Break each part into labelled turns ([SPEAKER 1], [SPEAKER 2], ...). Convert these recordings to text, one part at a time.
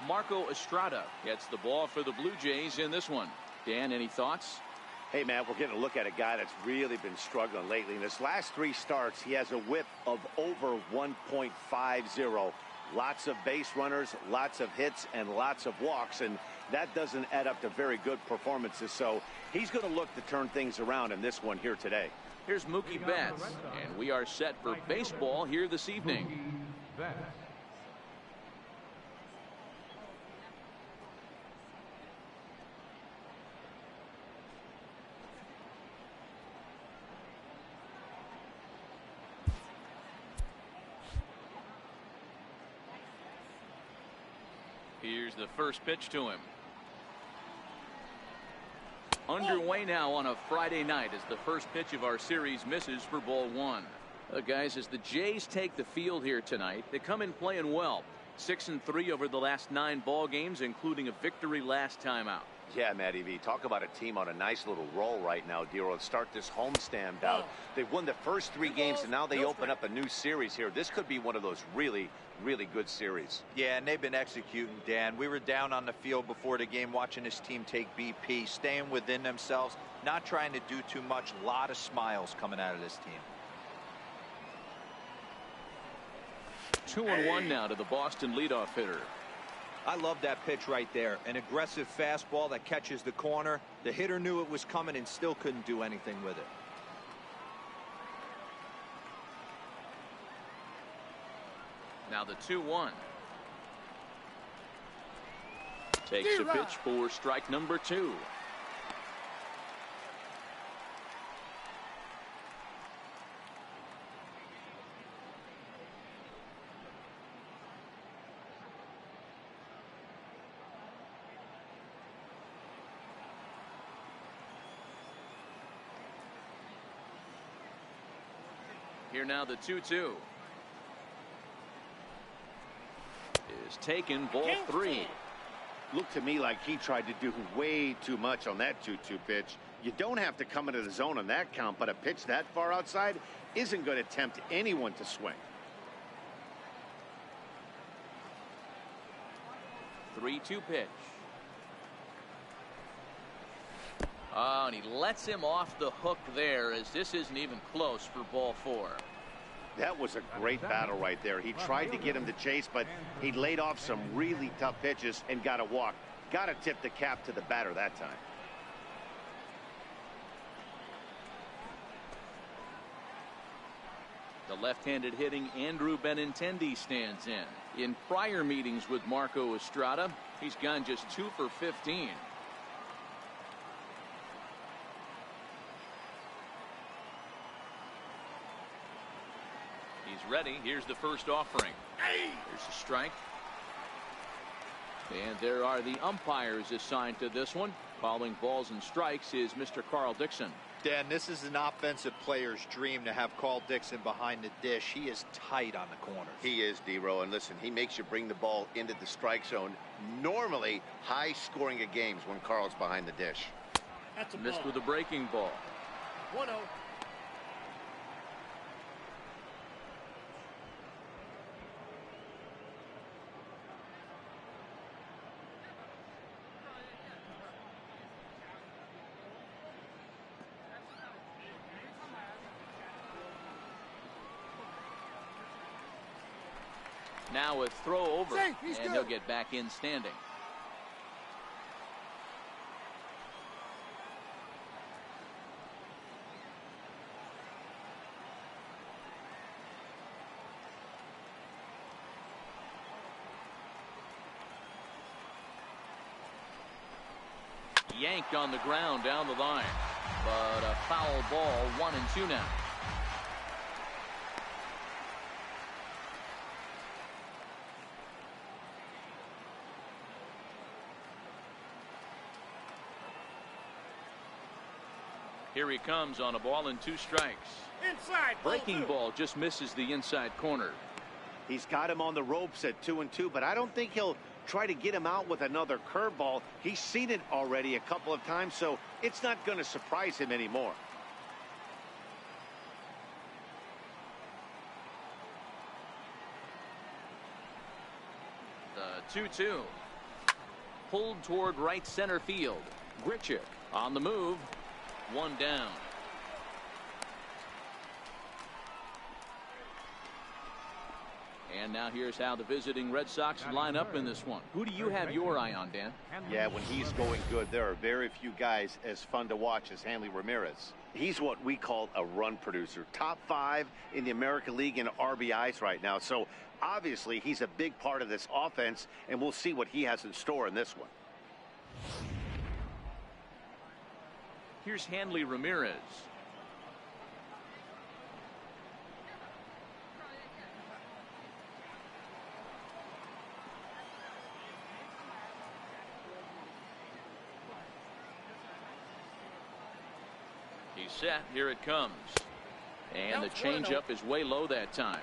[SPEAKER 1] Marco Estrada gets the ball for the Blue Jays in this one. Dan, any thoughts?
[SPEAKER 2] Hey, man, we're getting a look at a guy that's really been struggling lately. In his last 3 starts, he has a whip of over 1.50. Lots of base runners, lots of hits, and lots of walks, and that doesn't add up to very good performances. So he's going to look to turn things around in this one here today.
[SPEAKER 1] Here's Mookie Betts, and we are set for baseball here this evening. Here's the first pitch to him. Underway now on a Friday night as the first pitch of our series misses for ball 1. Guys, as the Jays take the field here tonight, they come in playing well. 6-3 over the last 9 ball games, including a victory last time out.
[SPEAKER 2] Yeah, Matty V, talk about a team on a nice little roll right now, Dero. Start this homestand out. They've won the first 3 games, and now they open up a new series here. This could be one of those really, really good series.
[SPEAKER 3] Yeah, and they've been executing, Dan. We were down on the field before the game watching this team take BP, staying within themselves, not trying to do too much. A lot of smiles coming out of this team.
[SPEAKER 1] 2-1 now to the Boston leadoff hitter.
[SPEAKER 3] I love that pitch right there. An aggressive fastball that catches the corner. The hitter knew it was coming and still couldn't do anything with it.
[SPEAKER 1] Now the 2-1. Takes a pitch for strike number 2. Here now the 2-2 is taken, ball 3.
[SPEAKER 2] Looked to me like he tried to do way too much on that 2-2 pitch. You don't have to come into the zone on that count, but a pitch that far outside isn't going to tempt anyone to swing.
[SPEAKER 1] 3-2 pitch. Oh, and he lets him off the hook there, as this isn't even close for ball 4.
[SPEAKER 2] That was a great battle right there. He tried to get him to chase, but he laid off some really tough pitches and got a walk. Got to tip the cap to the batter that time.
[SPEAKER 1] The left-handed hitting Andrew Benintendi stands in. In prior meetings with Marco Estrada, he's gone just 2 for 15. He's ready. Here's the first offering. There's a strike. And there are the umpires assigned to this one. Calling balls and strikes is Mr. Carl Dixon.
[SPEAKER 3] Dan, this is an offensive player's dream to have Carl Dixon behind the dish. He is tight on the corners.
[SPEAKER 2] He is, D-Row. And listen, he makes you bring the ball into the strike zone. Normally, high scoring of games when Carl's behind the dish.
[SPEAKER 1] That's a missed with a breaking ball.
[SPEAKER 4] 1-0.
[SPEAKER 1] Now a throw over, and he'll get back in standing. Yanked on the ground down the line, but a foul ball. 1-2 now. Here he comes on a ball and 2 strikes.
[SPEAKER 4] Inside.
[SPEAKER 1] Breaking ball just misses the inside corner.
[SPEAKER 2] He's got him on the ropes at 2-2, but I don't think he'll try to get him out with another curveball. He's seen it already a couple of times, so it's not going to surprise him anymore.
[SPEAKER 1] The 2-2. pulled toward right center field. Grichuk on the move. One down. And now here's how the visiting Red Sox line up in this one. Who do you have your eye on, Dan?
[SPEAKER 2] Yeah, when he's going good, there are very few guys as fun to watch as Hanley Ramirez. He's what we call a run producer. Top 5 in the American League in RBIs right now. So obviously he's a big part of this offense, and we'll see what he has in store in this one.
[SPEAKER 1] Here's Hanley Ramirez. He's set. Here it comes. And the changeup is way low that time.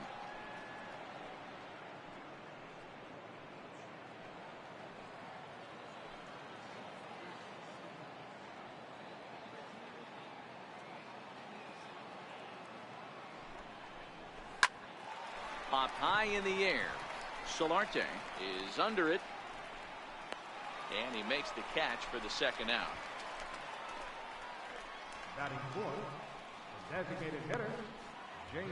[SPEAKER 1] Popped high in the air. Solarte is under it. And he makes the catch for the second out.
[SPEAKER 5] Batting fourth, designated hitter, J.D.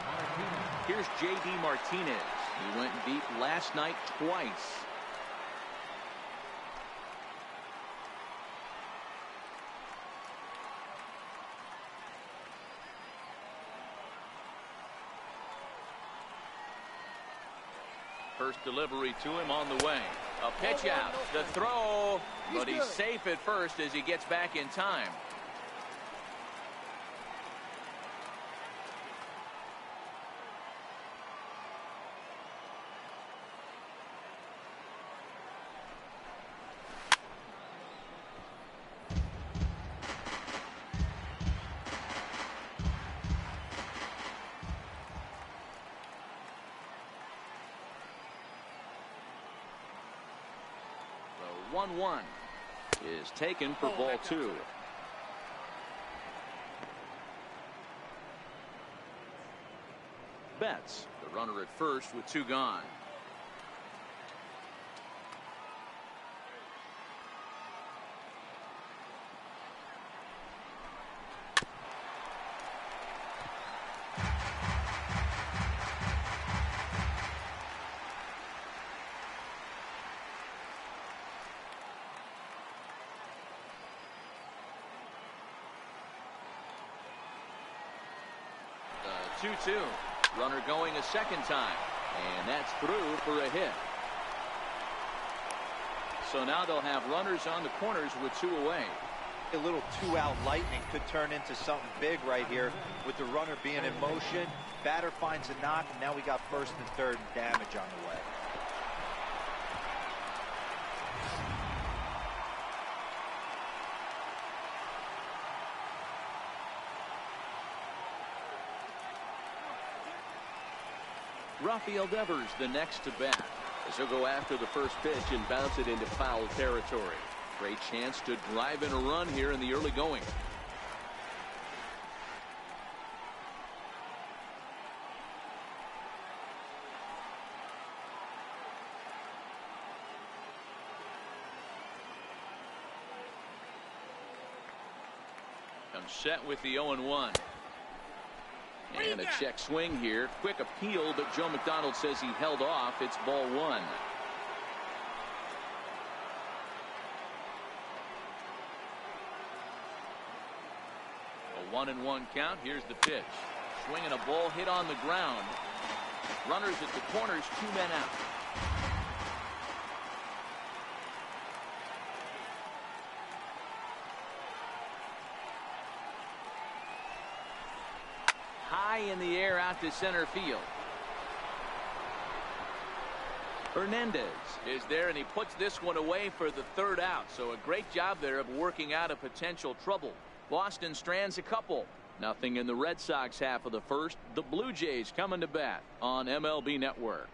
[SPEAKER 5] Martinez.
[SPEAKER 1] Here's J.D. Martinez. He went deep last night twice. First delivery to him on the way. A pitch out. The throw. But he's safe at first as he gets back in time. The 1-1 is taken for ball 2. Betts, the runner at first with 2 gone. The 2-2. Runner going a second time. And that's through for a hit. So now they'll have runners on the corners with 2 away.
[SPEAKER 3] A little 2-out lightning could turn into something big right here with the runner being in motion. Batter finds a knock, and now we got first and third damage on the way.
[SPEAKER 1] Rafael Devers the next to bat as he'll go after the first pitch and bounce it into foul territory. Great chance to drive in a run here in the early going. Comes set with the 0-1. And a check swing here. Quick appeal, but Joe McDonald says he held off. It's ball 1. A 1-1 count. Here's the pitch. Swinging a ball hit on the ground. Runners at the corners, 2 men out. High in the air out to center field. Hernandez is there, and he puts this one away for the 3rd out. So a great job there of working out a potential trouble. Boston strands a couple. Nothing in the Red Sox half of the first. The Blue Jays coming to bat on MLB Network.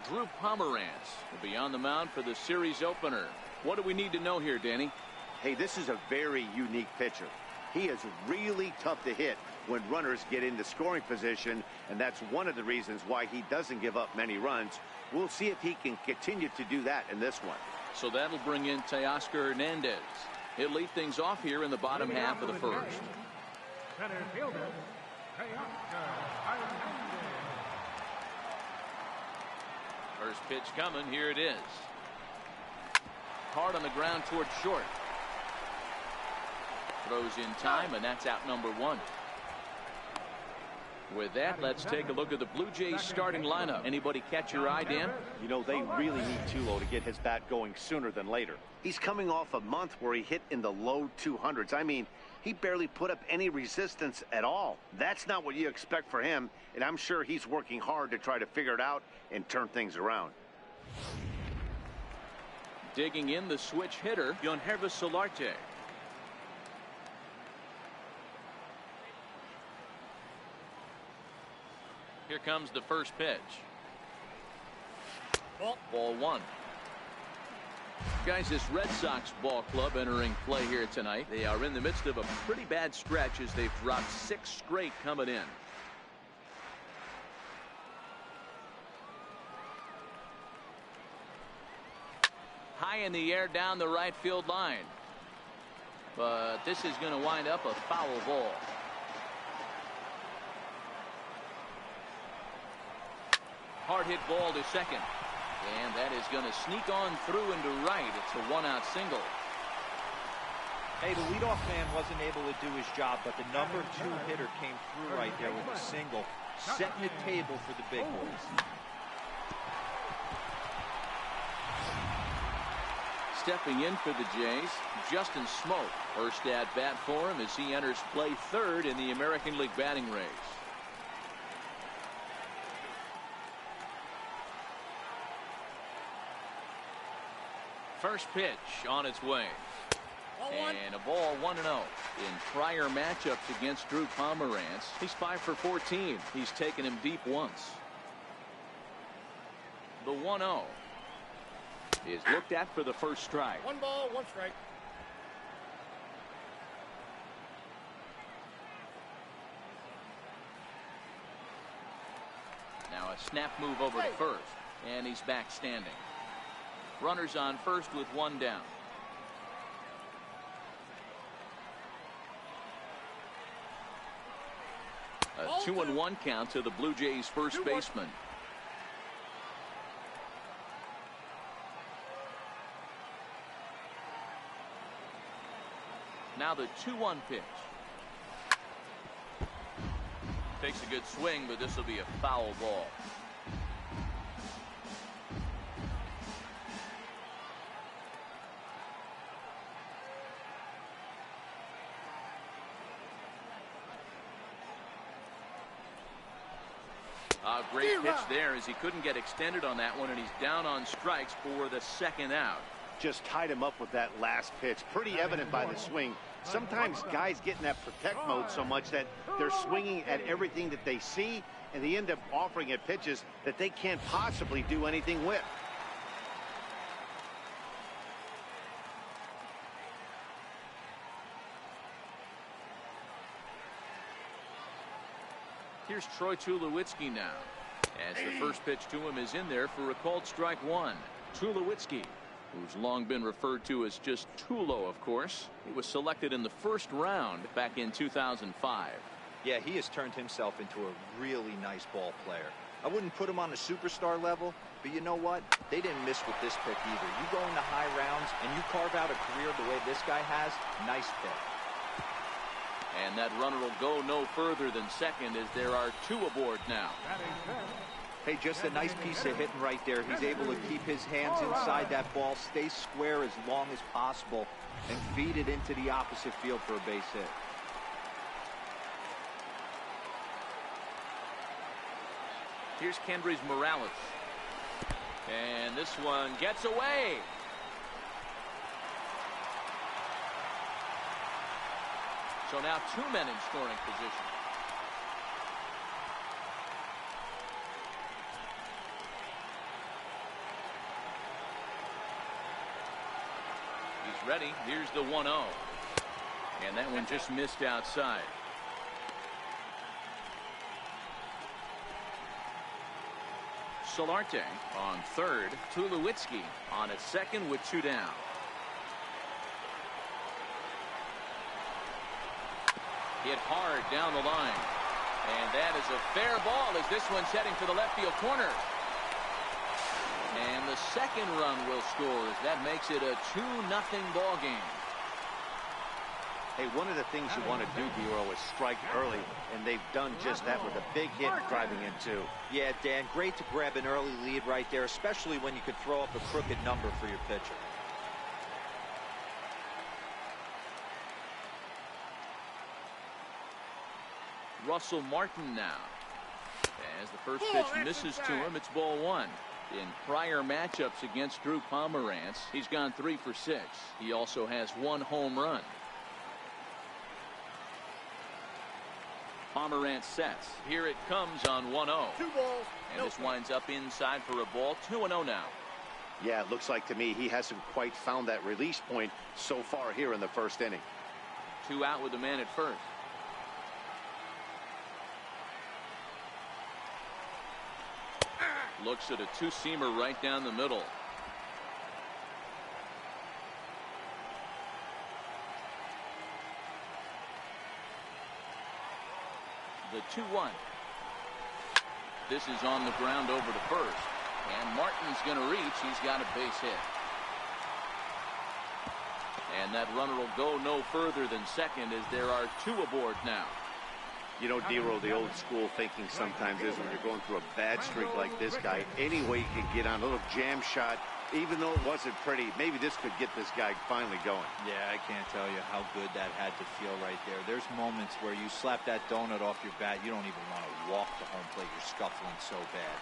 [SPEAKER 1] Drew Pomeranz will be on the mound for the series opener. What do we need to know here, Danny?
[SPEAKER 2] Hey, this is a very unique pitcher. He is really tough to hit when runners get into scoring position, and that's one of the reasons why he doesn't give up many runs. We'll see if he can continue to do that in this one.
[SPEAKER 1] So that'll bring in Teoscar Hernandez. He'll lead things off here in the bottom half of the first.
[SPEAKER 5] Center fielder, Teoscar Hernandez.
[SPEAKER 1] First pitch coming. Here it is. Hard on the ground towards short. Throws in time, and that's out number one. With that, let's take a look at the Blue Jays starting lineup. Anybody catch your eye, Dan?
[SPEAKER 2] You know, they really need Tulo to get his bat going sooner than later. He's coming off a month where he hit in the low 200s. I mean, he barely put up any resistance at all. That's not what you expect for him, and I'm sure he's working hard to try to figure it out and turn things around.
[SPEAKER 1] Digging in, the switch hitter, Yangervis Solarte. Here comes the first pitch. Ball one. Guys, this Red Sox ball club entering play here tonight. They are in the midst of a pretty bad stretch as they've dropped 6 straight coming in. High in the air down the right field line. But this is going to wind up a foul ball. Hard hit ball to second. And that is going to sneak on through into right. It's a 1-out single.
[SPEAKER 3] Hey, the leadoff man wasn't able to do his job, but the number 2 hitter came through right there with a single, setting the table for the big boys.
[SPEAKER 1] Stepping in for the Jays, Justin Smoke. First at bat for him as he enters play third in the American League batting race. First pitch on its way. And a ball 1-0. In prior matchups against Drew Pomeranz, he's 5 for 14. He's taken him deep once. The 1-0 is looked at for the first strike.
[SPEAKER 4] 1 ball, 1 strike.
[SPEAKER 1] Now a snap move over to first, and he's back standing. Runners on first with 1 down. A 2-1 count to the Blue Jays first baseman. Now the 2-1 pitch. Takes a good swing, but this will be a foul ball. A great pitch there as he couldn't get extended on that one, and he's down on strikes for the 2nd out.
[SPEAKER 2] Just tied him up with that last pitch. Pretty evident by the swing. Sometimes guys get in that protect mode so much that they're swinging at everything that they see, and they end up offering it pitches that they can't possibly do anything with.
[SPEAKER 1] Here's Troy Tulowitzki now, as the first pitch to him is in there for a called strike 1. Tulowitzki, who's long been referred to as just Tulo, of course. He was selected in the first round back in 2005.
[SPEAKER 3] Yeah, he has turned himself into a really nice ball player. I wouldn't put him on a superstar level, but you know what? They didn't miss with this pick either. You go into high rounds and you carve out a career the way this guy has, nice pick.
[SPEAKER 1] And that runner will go no further than second as there are 2 aboard now.
[SPEAKER 3] Hey, just a nice piece of hitting right there. He's able to keep his hands inside that ball, stay square as long as possible, and feed it into the opposite field for a base hit.
[SPEAKER 1] Here's Kendrys Morales. And this one gets away. So now 2 men in scoring position. He's ready. Here's the 1-0. And that one just missed outside. Solarte on third. Tulowitzki on at second with 2 down. Hit hard down the line. And that is a fair ball as this one's heading for the left field corner. And the second run will score as that makes it a 2-0 ball game.
[SPEAKER 2] Hey, one of the things you want to do, D-Roll, is strike early, and they've done just that with a big hit driving in 2.
[SPEAKER 3] Yeah, Dan, great to grab an early lead right there, especially when you could throw up a crooked number for your pitcher.
[SPEAKER 1] Russell Martin now. As the first pitch misses to him, it's ball 1. In prior matchups against Drew Pomeranz, he's gone 3 for 6. He also has 1 home run. Pomeranz sets. Here it comes on 1-0.
[SPEAKER 4] 2 balls.
[SPEAKER 1] And this winds up inside for a ball. 2-0 now.
[SPEAKER 2] Yeah, it looks like to me he hasn't quite found that release point so far here in the first inning.
[SPEAKER 1] 2 out with the man at first. Looks at a 2-seamer right down the middle. The 2-1. This is on the ground over to first. And Martin's going to reach. He's got a base hit. And that runner will go no further than second as there are 2 aboard now.
[SPEAKER 2] You know, D-Roll, the old school thinking sometimes is when you're going through a bad streak like this guy, any way you can get on a little jam shot, even though it wasn't pretty, maybe this could get this guy finally going.
[SPEAKER 3] Yeah, I can't tell you how good that had to feel right there. There's moments where you slap that donut off your bat, you don't even want to walk to home plate. You're scuffling so bad.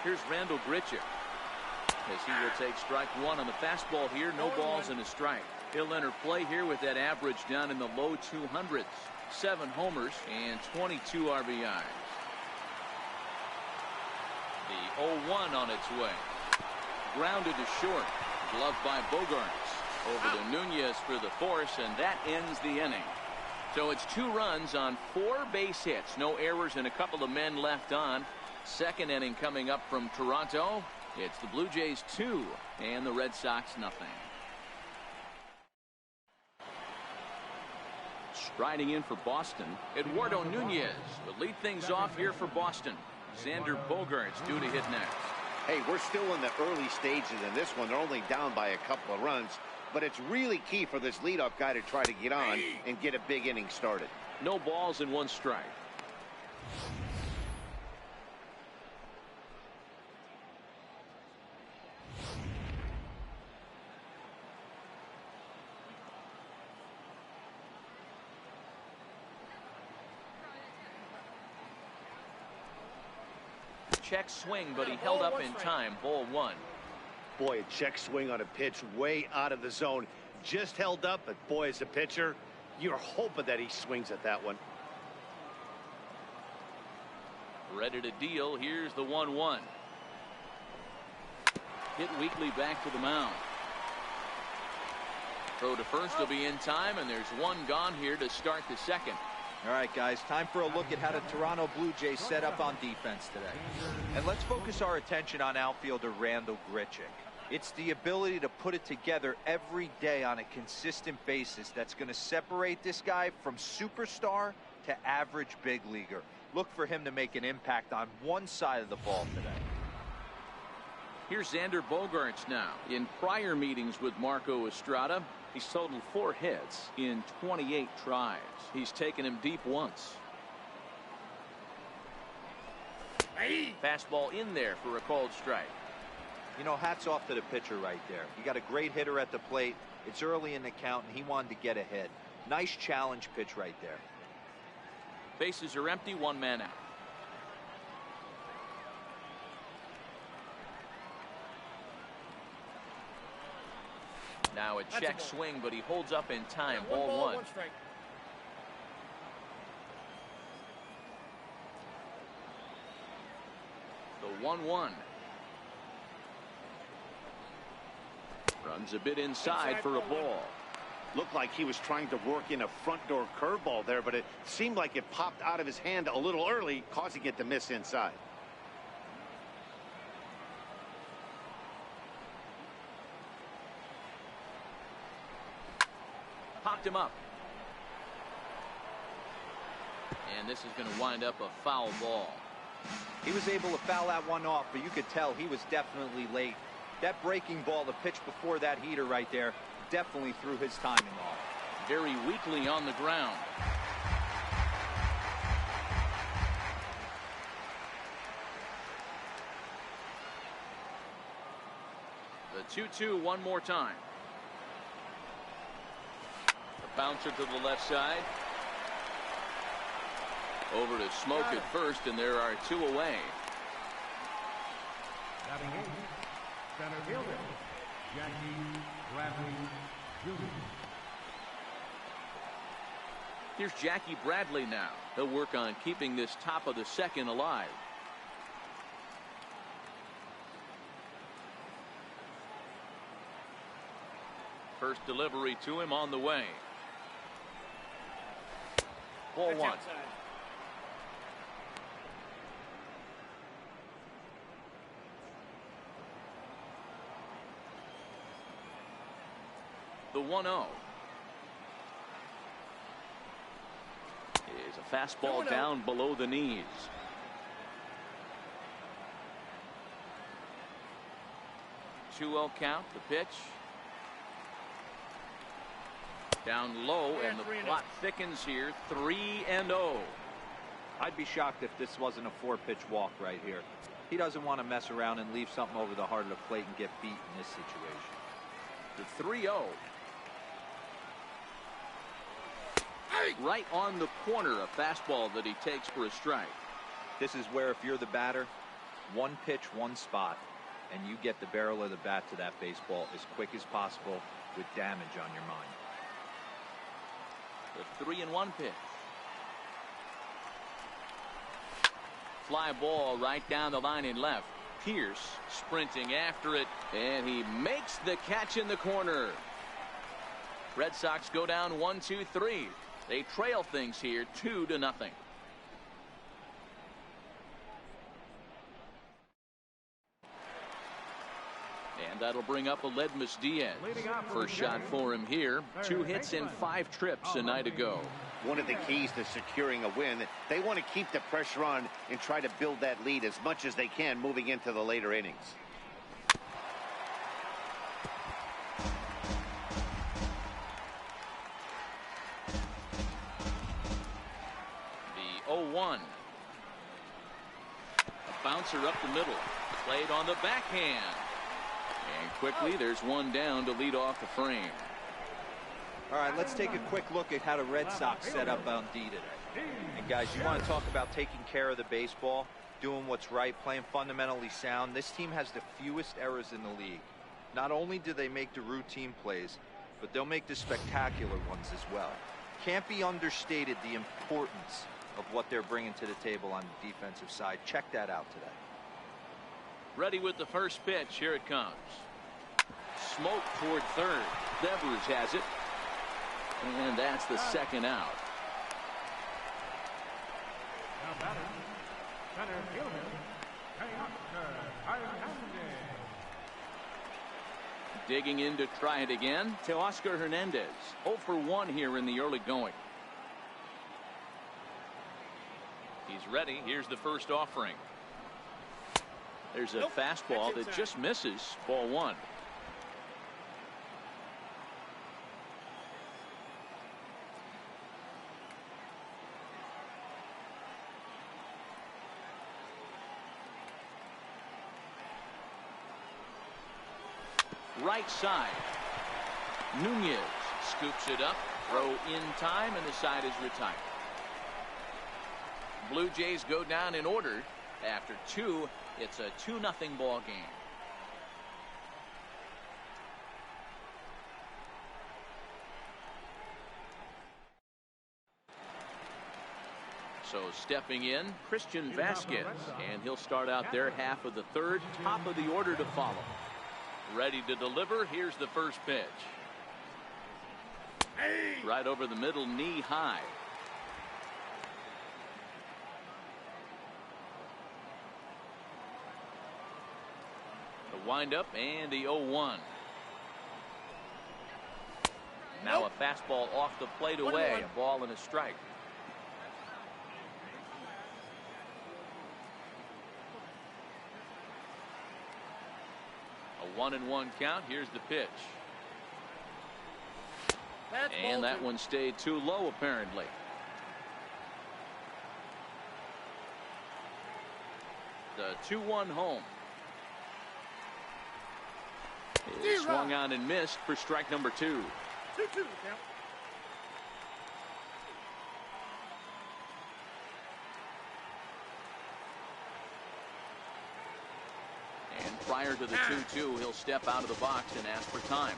[SPEAKER 3] Here's Randal Grichuk as he will take strike 1 on the fastball here. No balls and a strike. He'll enter play here with that average down in the low 200s. 7 homers and 22 RBIs. The 0-1 on its way. Grounded to short. Gloved by Bogaerts. Over to Nunez for the force, and that ends the inning. So it's 2 runs on 4 base hits. No errors and a couple of men left on. Second inning coming up from Toronto. It's the Blue Jays 2 and the Red Sox nothing. Striding in for Boston, Eduardo Nunez will lead things off here for Boston. Xander Bogaerts due to hit next.
[SPEAKER 2] Hey, we're still in the early stages in this one. They're only down by a couple of runs, but it's really key for this leadoff guy to try to get on and get a big inning started.
[SPEAKER 1] No balls and 1 strike. Check swing, but he held up in time. Ball 1.
[SPEAKER 2] Boy, a check swing on a pitch way out of the zone. Just held up, but boy, as a pitcher, you're hoping that he swings at that one.
[SPEAKER 1] Ready to deal. Here's the 1-1. Hit weakly back to the mound. Throw to first will be in time, and there's 1 gone here to start the second.
[SPEAKER 3] All right, guys, time for a look at how the Toronto Blue Jays set up on defense today. And let's focus our attention on outfielder Randal Grichuk. It's the ability to put it together every day on a consistent basis that's going to separate this guy from superstar to average big leaguer. Look for him to make an impact on one side of the ball today.
[SPEAKER 1] Here's Xander Bogaerts now. In prior meetings with Marco Estrada, he's totaled 4 hits in 28 tries. He's taken him deep once. Fastball in there for a called strike.
[SPEAKER 3] You know, hats off to the pitcher right there. You got a great hitter at the plate. It's early in the count, and he wanted to get ahead. Nice challenge pitch right there.
[SPEAKER 1] Bases are empty, 1 man out. Now a check swing, but he holds up in time. Ball 1.
[SPEAKER 4] 1 strike.
[SPEAKER 1] The 1-1. Runs a bit inside for a ball.
[SPEAKER 2] Looked like he was trying to work in a front door curveball there, but it seemed like it popped out of his hand a little early, causing it to miss inside.
[SPEAKER 1] Popped him up. And this is going to wind up a foul ball.
[SPEAKER 3] He was able to foul that one off, but you could tell he was definitely late. That breaking ball, the pitch before that heater right there, definitely threw his timing off.
[SPEAKER 1] Very weakly on the ground. The 2-2 one more time. The bouncer to the left side. Over to Smoke at first, and there are 2 away.
[SPEAKER 5] Batting eighth, center fielder, Jackie Bradley Jr.
[SPEAKER 1] Here's Jackie Bradley now. He'll work on keeping this top of the second alive. First delivery to him on the way. Ball
[SPEAKER 4] That's
[SPEAKER 1] one.
[SPEAKER 4] outside.
[SPEAKER 1] The 1-0. Is a fastball
[SPEAKER 4] 2-0.
[SPEAKER 1] down below the knees. Two-0 count. The pitch. Down low, and the
[SPEAKER 4] 3-0.
[SPEAKER 1] plot thickens here. 3-0.
[SPEAKER 3] I'd be shocked if this wasn't a 4-pitch walk right here. He doesn't want to mess around and leave something over the heart of the plate and get beat in this situation.
[SPEAKER 1] The 3-0. Right on the corner, a fastball that he takes for a strike.
[SPEAKER 3] This is where, if you're the batter, one pitch, one spot, and you get the barrel of the bat to that baseball as quick as possible with damage on your mind.
[SPEAKER 1] The 3-1 pitch. Fly ball right down the line in left. Pierce sprinting after it, and he makes the catch in the corner. Red Sox go down 1-2-3. They trail things here 2-0. And that'll bring up Aledmys Diaz. First shot for him here. 2 hits in 5 trips a night ago.
[SPEAKER 2] One of the keys to securing a win, they want to keep the pressure on and try to build that lead as much as they can moving into the later innings.
[SPEAKER 1] The 0-1. A bouncer up the middle. Played on the backhand. And quickly there's one down to lead off the frame.
[SPEAKER 3] All right, let's take a quick look at how the Red Sox set up on D today. And guys, you want to talk about taking care of the baseball, doing what's right, playing fundamentally sound. This team has the fewest errors in the league. Not only do they make the routine plays, but they'll make the spectacular ones as well. Can't be understated the importance of what they're bringing to the table on the defensive side. Check that out today.
[SPEAKER 1] Ready with the first pitch. Here it comes. Smoke toward third. Devers has it. And that's the second out.
[SPEAKER 5] Now batting, center fielder, Teoscar Hernandez.
[SPEAKER 1] Digging in to try it again. Teoscar Hernandez. 0 for 1 here in the early going. He's ready. Here's the first offering. There's a fastball that just misses. Ball 1. Right side. Nunez scoops it up. Throw in time, and the side is retired. Blue Jays go down in order. After 2, it's a 2-0 ball game. So stepping in, Christian Vasquez, and he'll start out their half of the third. Top of the order to follow. Ready to deliver. Here's the first pitch. Right over the middle, knee high. The windup and the 0-1. Now a fastball off the plate away. A ball and a strike. A 1-1 count. Here's the pitch. And that one stayed too low, apparently. The 2-1 home. It swung on and missed for strike number 2.
[SPEAKER 4] 2-2 count.
[SPEAKER 1] And prior to the 2-2, he'll step out of the box and ask for time.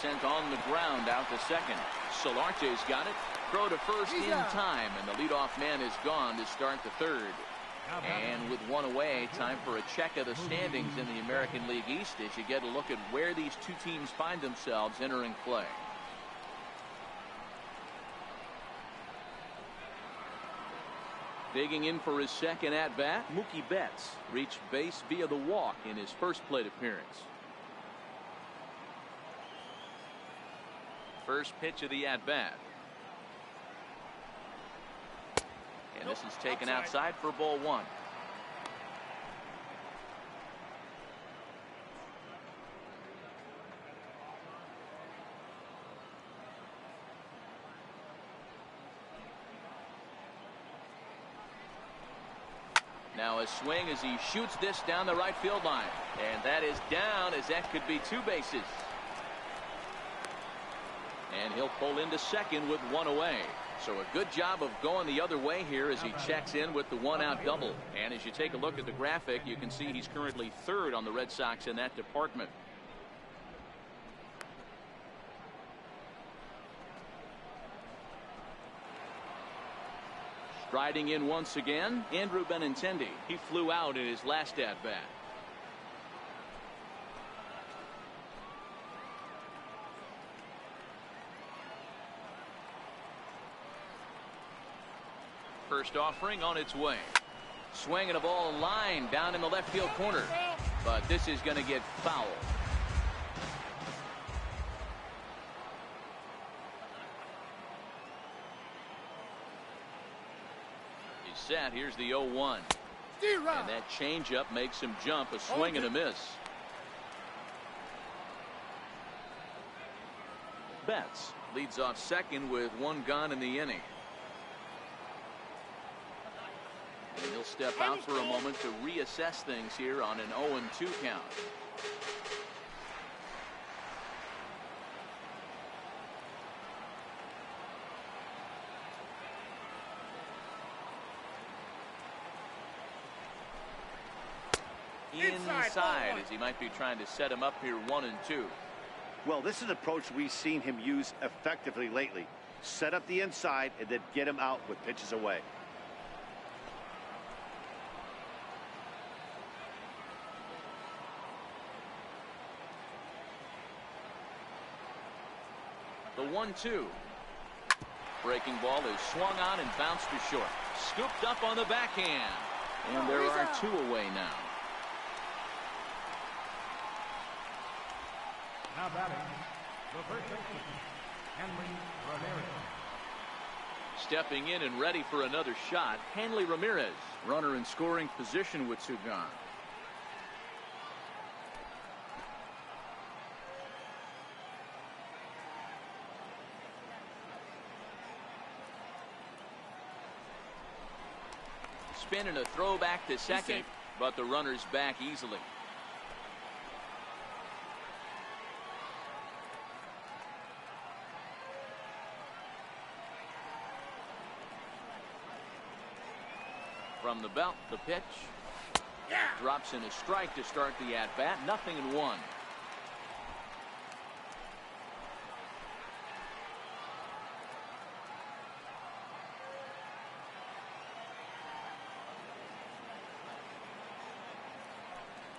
[SPEAKER 1] Sent on the ground out to second. Solarte's got it. Throw to first in time, and the leadoff man is gone to start the third. And with one away, time for a check of the standings in the American League East as you get a look at where these two teams find themselves entering play. Digging in for his second at-bat, Mookie Betts reached base via the walk in his first plate appearance. First pitch of the at-bat. And this is taken outside for ball 1. Now a swing as he shoots this down the right field line. And that is down, as that could be 2 bases. And he'll pull into second with one away. So a good job of going the other way here as he checks in with the 1-out double. And as you take a look at the graphic, you can see he's currently third on the Red Sox in that department. Striding in once again, Andrew Benintendi. He flew out in his last at-bat. First offering on its way. Swinging a ball line down in the left field corner. But this is going to get foul. He's set. Here's the 0-1. And that changeup makes him jump. A swing and a miss. Betts leads off second with 1 gone in the inning. And he'll step out for a moment to reassess things here on an 0-2 count. Inside as he might be trying to set him up here 1-2.
[SPEAKER 2] Well, this is an approach we've seen him use effectively lately. Set up the inside and then get him out with pitches away.
[SPEAKER 1] The 1-2. Breaking ball is swung on and bounced to short. Scooped up on the backhand. And there are 2 away now.
[SPEAKER 5] Now batting, the first baseman, Hanley Ramirez.
[SPEAKER 1] Stepping in and ready for another shot, Hanley Ramirez. Runner in scoring position with 2 gone. Spin and a throw back to second, but the runner's back easily. From the belt, the pitch. Drops in a strike to start the at-bat. 0-1.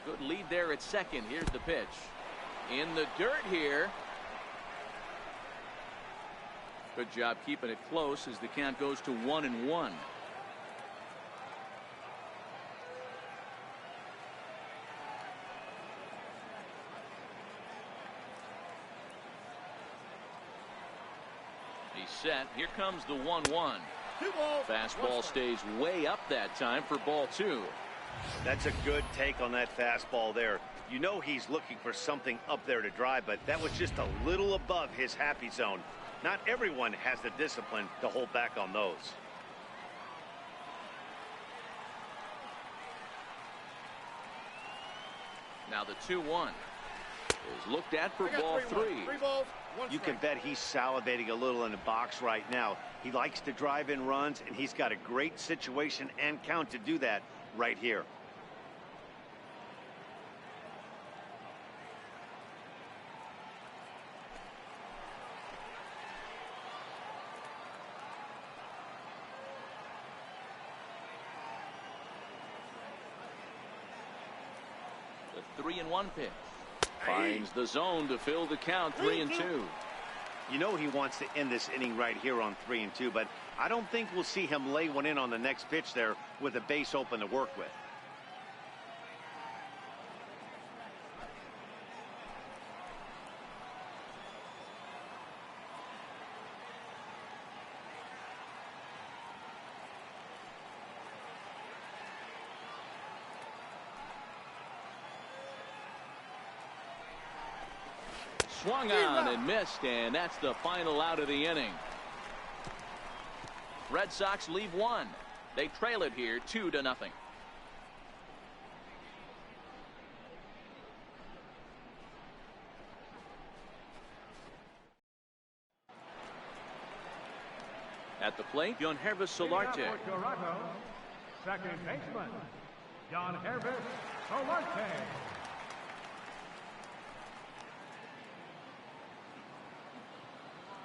[SPEAKER 1] Good lead there at second. Here's the pitch. In the dirt here. Good job keeping it close as the count goes to 1-1. He's set. Here comes the 1-1. Fastball stays way up that time for ball 2.
[SPEAKER 2] That's a good take on that fastball there. You know he's looking for something up there to drive, but that was just a little above his happy zone. Not everyone has the discipline to hold back on those.
[SPEAKER 1] Now the 2-1 is looked at for ball 3.
[SPEAKER 2] You can bet he's salivating a little in the box right now. He likes to drive in runs, and he's got a great situation and count to do that right here.
[SPEAKER 1] The 3-1 pitch finds the zone to fill the count. 3-2.
[SPEAKER 2] You know he wants to end this inning right here on 3-2, but I don't think we'll see him lay one in on the next pitch there with a base open to work with.
[SPEAKER 1] Swung on and missed, and that's the final out of the inning. Red Sox leave one. They trail it here 2-0. At the plate, Yangervis Solarte.
[SPEAKER 5] Toronto, second baseman, Yangervis Solarte.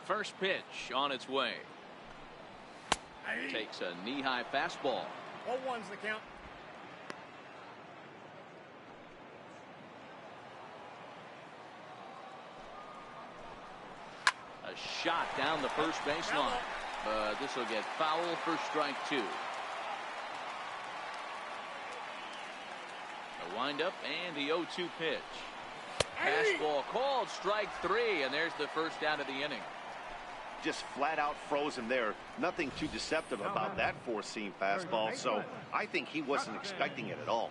[SPEAKER 1] First pitch on its way. Takes a knee-high fastball.
[SPEAKER 4] 0-1's the count.
[SPEAKER 1] A shot down the first baseline. But this will get foul for strike 2. The windup and the 0-2 pitch. Fastball called strike 3, and there's the first out of the inning.
[SPEAKER 2] Just flat out frozen there. Nothing too deceptive about that four-seam fastball, so I think he wasn't expecting it at all.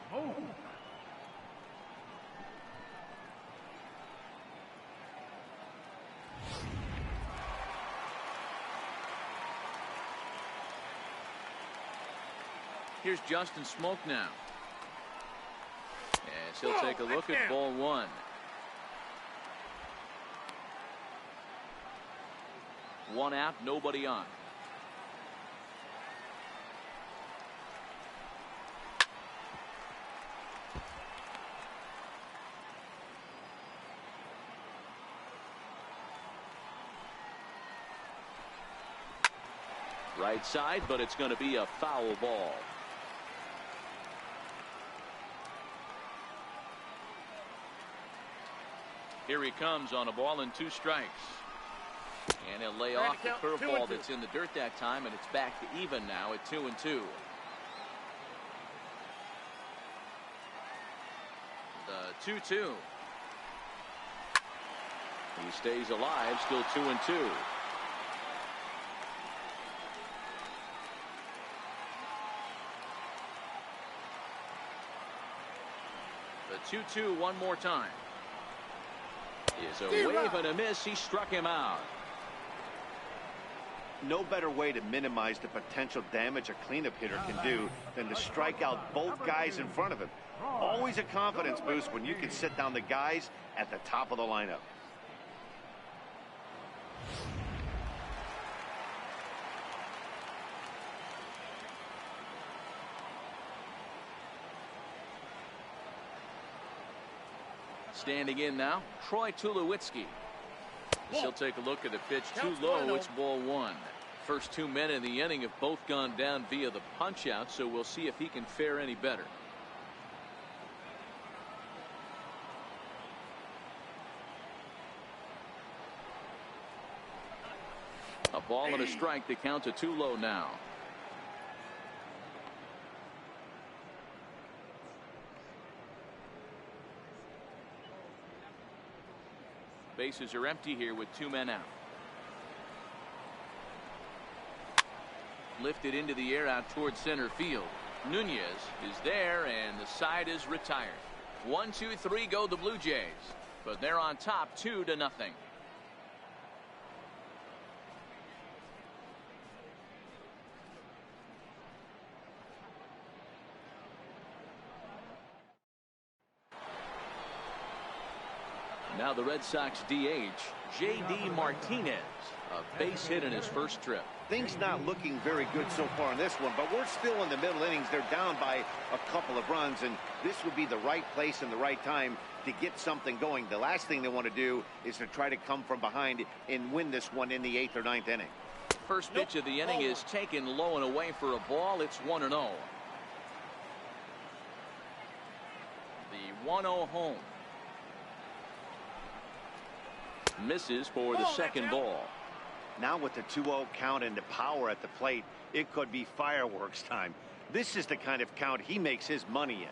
[SPEAKER 1] Here's Justin Smoak now. Yes, he'll take a look at ball 1. One out, nobody on. Right side, but it's going to be a foul ball. Here he comes on a ball and 2 strikes. And he'll lay off the curveball that's in the dirt that time, and it's back to even now at 2-2. The 2-2. He stays alive, still 2-2. The 2-2 one more time. Is a wave and a miss. He struck him out.
[SPEAKER 2] No better way to minimize the potential damage a cleanup hitter can do than to strike out both guys in front of him. Always a confidence boost when you can sit down the guys at the top of the lineup.
[SPEAKER 1] Standing in now, Troy Tulowitzki. He'll take a look at the pitch too low. It's ball 1. First 2 men in the inning have both gone down via the punch out, so we'll see if he can fare any better. ball and a strike. The count to 2 low now. Bases are empty here with 2 men out. Lifted into the air out towards center field. Nunez is there, and the side is retired. 1, 2, 3 go the Blue Jays, but they're on top 2-0. Now the Red Sox DH, J.D. Martinez, a base hit in his first trip.
[SPEAKER 2] Things not looking very good so far in this one, but we're still in the middle innings. They're down by a couple of runs, and this would be the right place and the right time to get something going. The last thing they want to do is to try to come from behind and win this one in the 8th or 9th inning.
[SPEAKER 1] First pitch of the inning is taken low and away for a ball. It's 1-0. The 1-0 home. Misses for the second ball.
[SPEAKER 2] Now with the 2-0 count and the power at the plate, it could be fireworks time. This is the kind of count he makes his money in.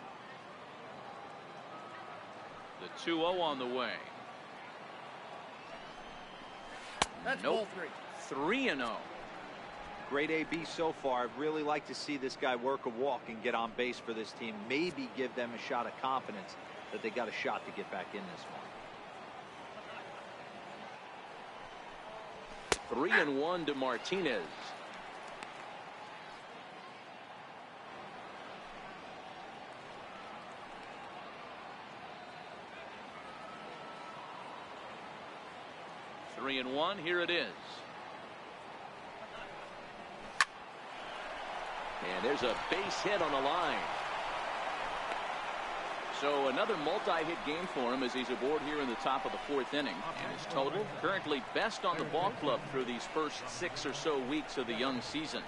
[SPEAKER 1] The 2-0 on the way.
[SPEAKER 4] That's
[SPEAKER 1] Nope.
[SPEAKER 4] ball 3.
[SPEAKER 1] 3-0.
[SPEAKER 3] Great AB so far. I'd really like to see this guy work a walk and get on base for this team. Maybe give them a shot of confidence that they got a shot to get back in this one.
[SPEAKER 1] 3-1 to Martinez. Three and one. Here it is. And there's a base hit on the line. So another multi-hit game for him as he's aboard here in the top of the 4th inning. And his total currently best on the ball club through these first 6 or so weeks of the young season.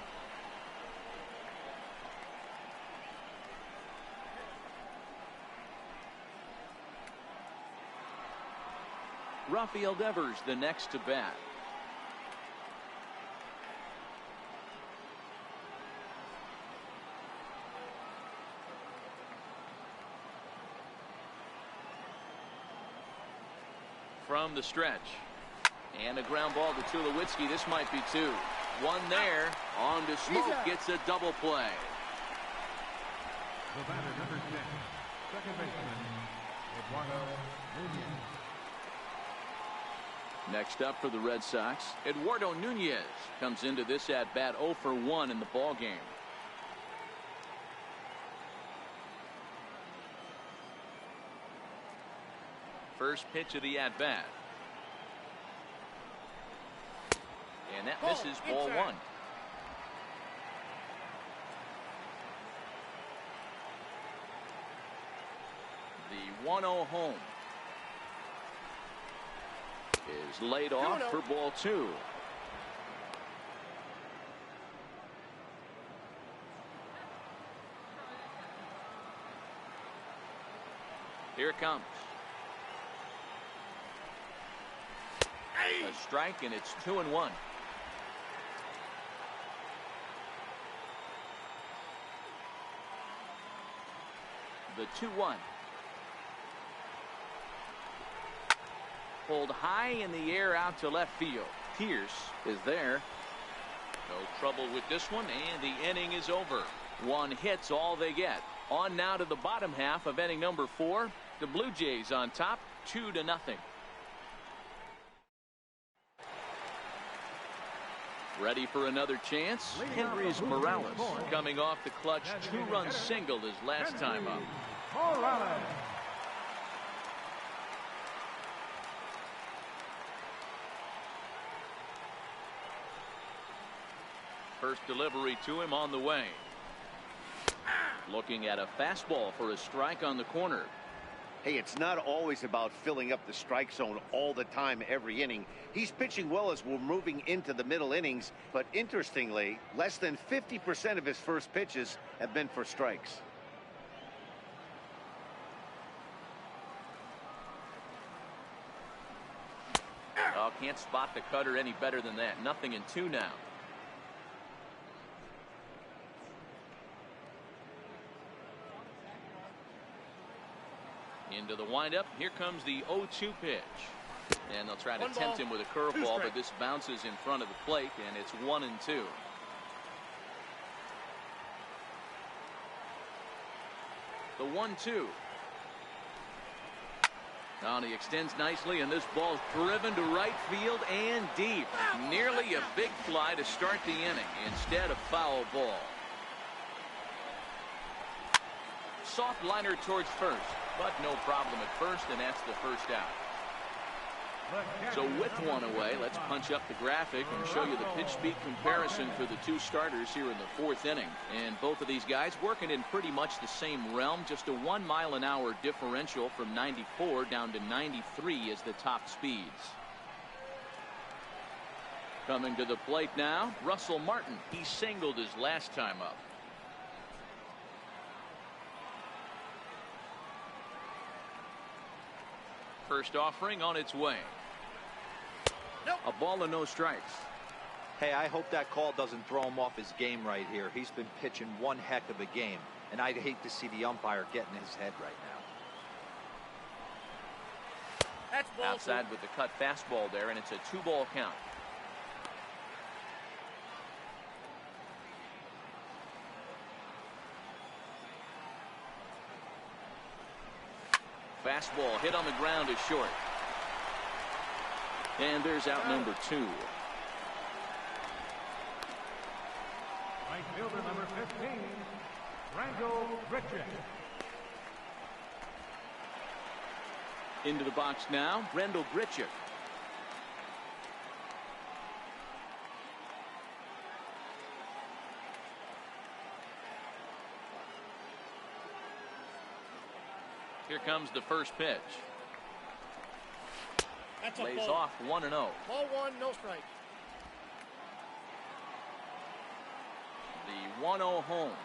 [SPEAKER 1] Rafael Devers the next to bat. From the stretch, and a ground ball to Tulowitzki. This might be 2. 1 there. On to Smoke. Gets a double play.
[SPEAKER 5] The batter, number 6, second baseman, Eduardo Nunez.
[SPEAKER 1] Next up for the Red Sox, Eduardo Nunez comes into this at bat 0 for 1 in the ball game. First pitch of the at bat. And that misses ball 1. The 1-0 home is laid off for ball 2. Here it comes. A strike, and it's 2-1. The 2-1. Pulled high in the air out to left field. Pierce is there. No trouble with this one, and the inning is over. 1 hit's all they get. On now to the bottom half of inning number 4. The Blue Jays on top, 2-0. Ready for another chance? Henry's Morales coming off the clutch 2-run single his last time up.
[SPEAKER 5] Morales.
[SPEAKER 1] First delivery to him on the way. Looking at a fastball for a strike on the corner.
[SPEAKER 2] Hey, it's not always about filling up the strike zone all the time every inning. He's pitching well as we're moving into the middle innings, but interestingly, less than 50% of his first pitches have been for strikes.
[SPEAKER 1] A can't spot the cutter any better than that. 0-2 now. Into the windup. Here comes the 0-2 pitch. And they'll try to tempt him with a curveball, but this bounces in front of the plate, and it's 1-2. The 1-2. Oh, and he extends nicely, and this ball's driven to right field and deep. Nearly a big fly to start the inning instead of foul ball. Soft liner towards first, but no problem at first, and that's the first out. So with one away, let's punch up the graphic and show you the pitch speed comparison for the two starters here in the 4th inning. And both of these guys working in pretty much the same realm. Just a 1 mile an hour differential from 94 down to 93 is the top speeds. Coming to the plate now, Russell Martin. He singled his last time up. First offering on its way. Nope. A ball and no strikes.
[SPEAKER 3] Hey, I hope that call doesn't throw him off his game right here. He's been pitching one heck of a game, and I'd hate to see the umpire get in his head right now.
[SPEAKER 1] That's ball outside with the cut fastball there, and it's a 2-ball count. Fastball hit on the ground is short. And there's out number 2.
[SPEAKER 5] Right fielder number 15, Randal Grichuk.
[SPEAKER 1] Into the box now, Randal Grichuk. Here comes the first pitch.
[SPEAKER 6] That's a
[SPEAKER 1] lays
[SPEAKER 6] ball.
[SPEAKER 1] off 1-0.
[SPEAKER 6] Ball 1, no strike.
[SPEAKER 1] The 1-0 home.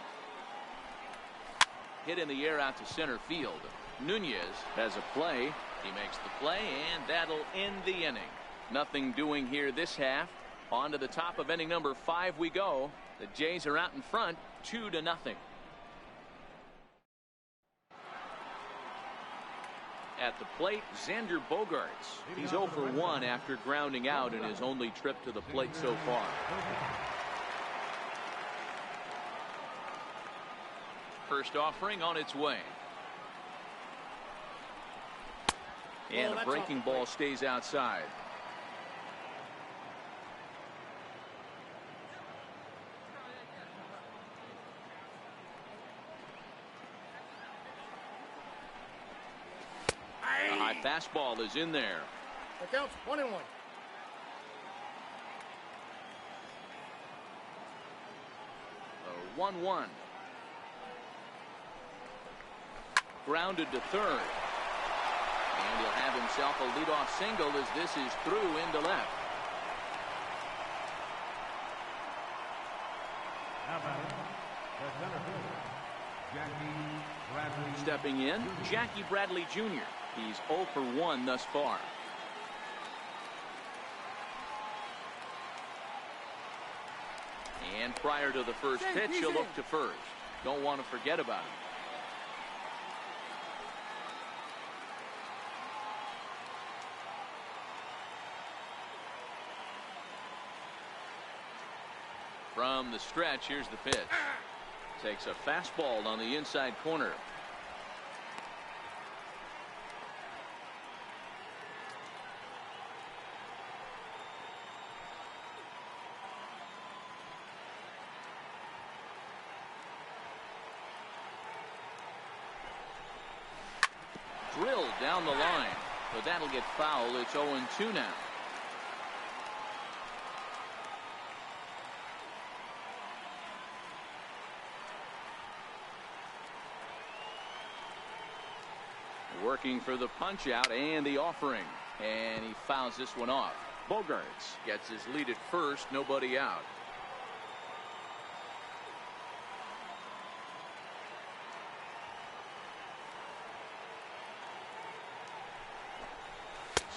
[SPEAKER 1] Hit in the air out to center field. Nunez has a play. He makes the play, and that'll end the inning. Nothing doing here this half. On to the top of inning number 5 we go. The Jays are out in front, 2-0. At the plate, Xander Bogaerts. He's 0 for 1 after grounding out in his only trip to the plate so far. First offering on its way. And a breaking ball stays outside. The high fastball is in there.
[SPEAKER 6] That counts 1-1.
[SPEAKER 1] A 1-1. Grounded to third. And he'll have himself a leadoff single as this is through into left.
[SPEAKER 5] Now batting, the center fielder, Jackie Bradley.
[SPEAKER 1] Stepping in, Jackie Bradley Jr. He's 0 for 1 thus far. And prior to the first pitch, he'll look to first. Don't want to forget about him. From the stretch, here's the pitch. Takes a fastball on the inside corner. Drilled down the line, but that'll get foul. It's 0-2 now. Working for the punch out and the offering, and he fouls this one off. Bogaerts gets his lead at first, nobody out.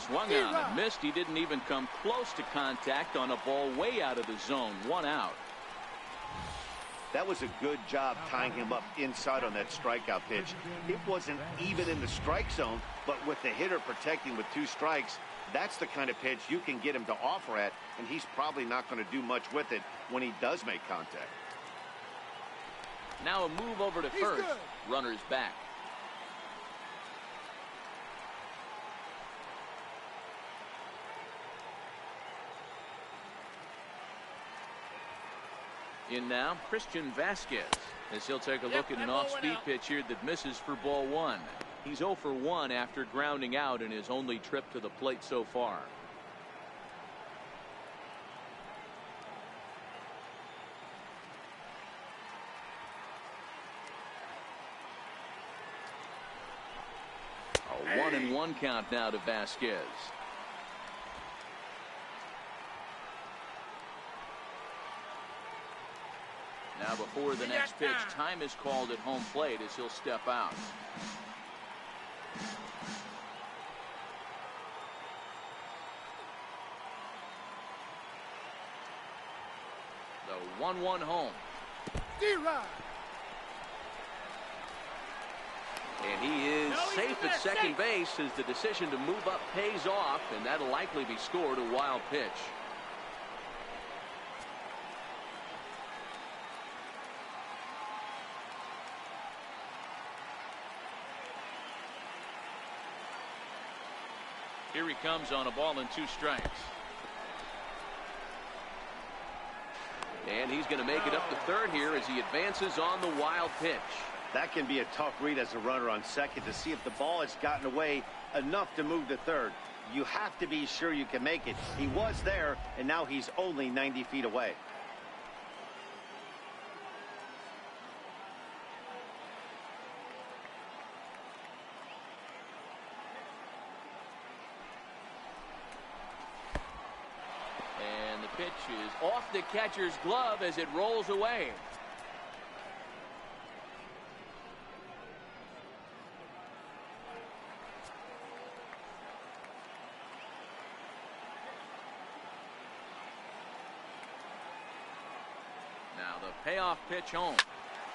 [SPEAKER 1] Swung on and missed. He didn't even come close to contact on a ball way out of the zone. 1 out.
[SPEAKER 2] That was a good job tying him up inside on that strikeout pitch. It wasn't even in the strike zone, but with the hitter protecting with 2 strikes, that's the kind of pitch you can get him to offer at, and he's probably not going to do much with it when he does make contact.
[SPEAKER 1] Now a move over to first. Runners back. In now, Christian Vasquez, as he'll take a look at an off-speed pitch here that misses for ball 1. He's 0 for 1 after grounding out in his only trip to the plate so far. A 1-1 count now to Vasquez. Now before the next pitch, time is called at home plate as he'll step out. The 1-1 home. And he is safe at second base as the decision to move up pays off, and that'll likely be scored a wild pitch. Here he comes on a ball and 2 strikes. And he's going to make it up to third here as he advances on the wild pitch.
[SPEAKER 2] That can be a tough read as a runner on second to see if the ball has gotten away enough to move to third. You have to be sure you can make it. He was there, and now he's only 90 feet away.
[SPEAKER 1] Pitch is off the catcher's glove as it rolls away. Now the payoff pitch home.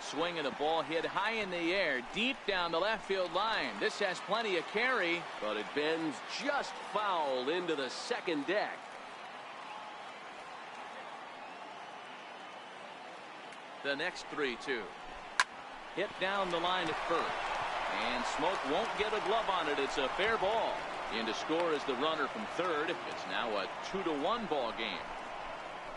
[SPEAKER 1] Swing and a ball hit high in the air, deep down the left field line. This has plenty of carry, but it bends just foul into the second deck. The next 3-2. Hit down the line at first. And Smoke won't get a glove on it. It's a fair ball. In to score is the runner from third. It's now a 2-1 ball game.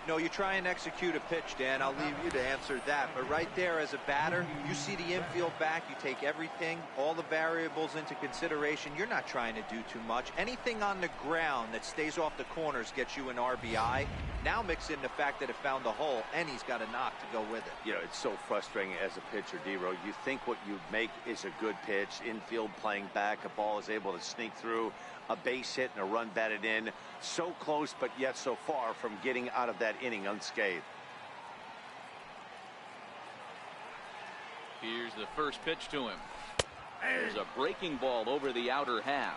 [SPEAKER 3] No, you try and execute a pitch, Dan. I'll leave you to answer that. But right there as a batter, you see the infield back. You take everything, all the variables into consideration. You're not trying to do too much. Anything on the ground that stays off the corners gets you an RBI. Now mix in the fact that it found the hole, and he's got a knock to go with it.
[SPEAKER 2] You know, it's so frustrating as a pitcher, D-Row. You think what you make is a good pitch. Infield playing back. A ball is able to sneak through. A base hit and a run batted in. So close, but yet so far from getting out of that inning unscathed.
[SPEAKER 1] Here's the first pitch to him. There's a breaking ball over the outer half.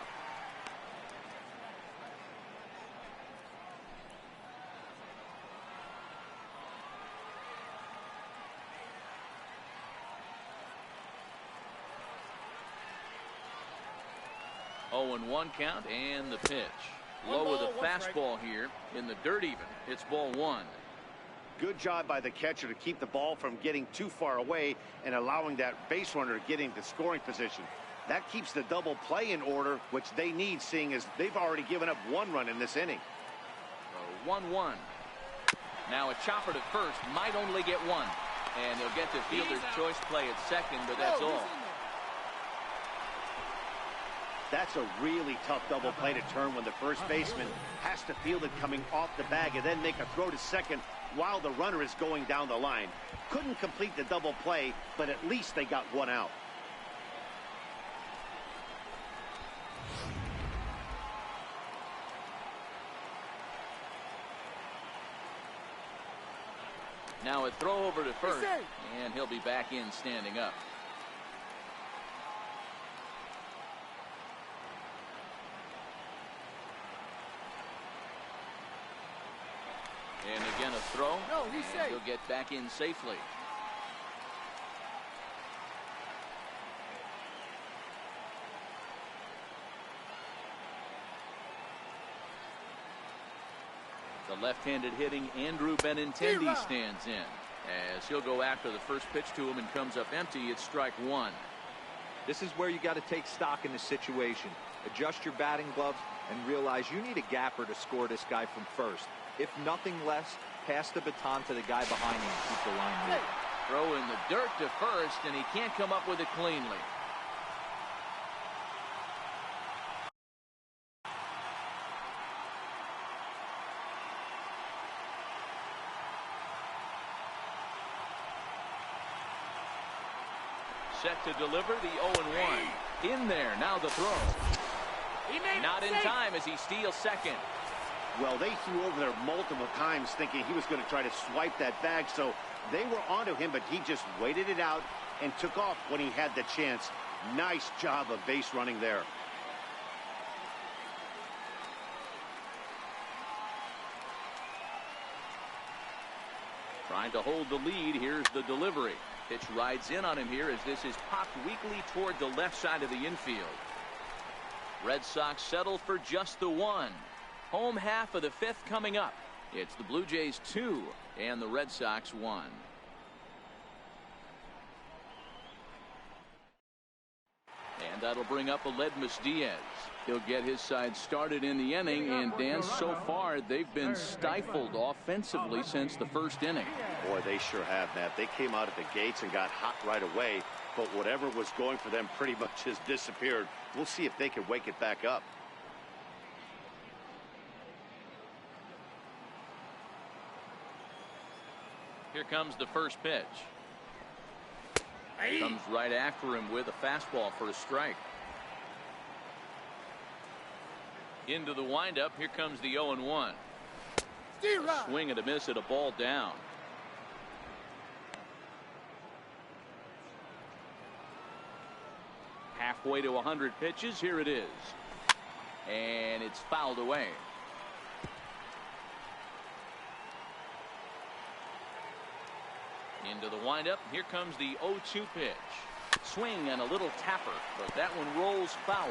[SPEAKER 1] Oh, and 1 count, and the pitch. Low with a fastball here in the dirt even. It's ball 1.
[SPEAKER 2] Good job by the catcher to keep the ball from getting too far away and allowing that base runner to get into scoring position. That keeps the double play in order, which they need, seeing as they've already given up 1 run in this inning.
[SPEAKER 1] 1-1. Now a chopper to first, might only get 1. And he'll get the fielder's choice play at second, but that's all.
[SPEAKER 2] That's a really tough double play to turn when the first baseman has to field it coming off the bag and then make a throw to second while the runner is going down the line. Couldn't complete the double play, but at least they got 1 out.
[SPEAKER 1] Now a throw over to first, and he'll be back in standing up. throw.
[SPEAKER 6] No, he's
[SPEAKER 1] And
[SPEAKER 6] safe.
[SPEAKER 1] he'll get back in safely. The left-handed hitting Andrew Benintendi stands in as he'll go after the first pitch to him and comes up empty. It's strike one.
[SPEAKER 3] This is where you got to take stock in the situation. Adjust your batting gloves and realize you need a gapper to score this guy from first. If nothing less, pass the baton to the guy behind you and keep the line moving.
[SPEAKER 1] Throw in the dirt to first, and he can't come up with it cleanly. Set to deliver the 0-1. In there, now the throw. Not in time as he steals second.
[SPEAKER 2] Well, they threw over there multiple times thinking he was going to try to swipe that bag, so they were onto him, but he just waited it out and took off when he had the chance. Nice job of base running there.
[SPEAKER 1] Trying to hold the lead. Here's the delivery. Pitch rides in on him here as this is popped weakly toward the left side of the infield. Red Sox settle for just the one. Home half of the fifth coming up. It's the Blue Jays 2 and the Red Sox 1. And that'll bring up Aledmys Diaz. He'll get his side started in the inning, and Dan, so far they've been stifled offensively since the first inning.
[SPEAKER 2] Boy, they sure have, Matt. They came out at the gates and got hot right away, but whatever was going for them pretty much has disappeared. We'll see if they can wake it back up.
[SPEAKER 1] Here comes the first pitch. Comes right after him with a fastball for a strike. Into the windup. Here comes the 0-1. Swing and a miss at a ball down. Halfway to 100 pitches. Here it is. And it's fouled away. Into the windup. Here comes the 0-2 pitch. Swing and a little tapper, but that one rolls foul.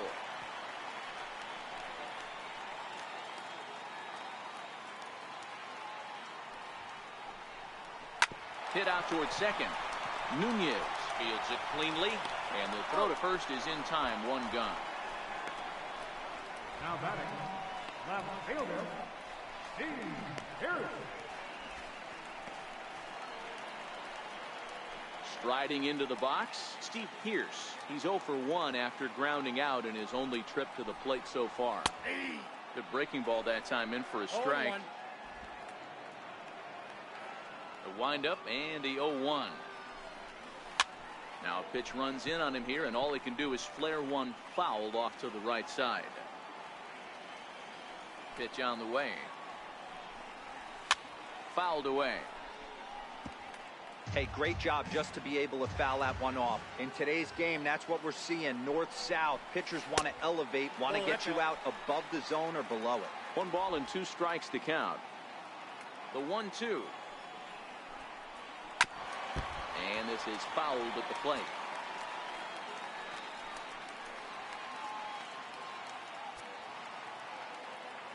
[SPEAKER 1] Hit out towards second. Nunez fields it cleanly, and the throw to first is in time. One gone.
[SPEAKER 5] Now batting, left fielder, Steve Pearce.
[SPEAKER 1] Striding into the box, Steve Pearce. He's 0 for 1 after grounding out in his only trip to the plate so far. Good breaking ball that time, in for a strike. The windup and the 0-1. Now a pitch runs in on him here, and all he can do is flare one fouled off to the right side. Pitch on the way. Fouled away.
[SPEAKER 3] Hey, great job just to be able to foul that one off. In today's game, that's what we're seeing. North-south. Pitchers want to elevate, want to get you out above the zone or below it.
[SPEAKER 1] 1 ball and 2 strikes to count. The 1-2. And this is fouled at the plate.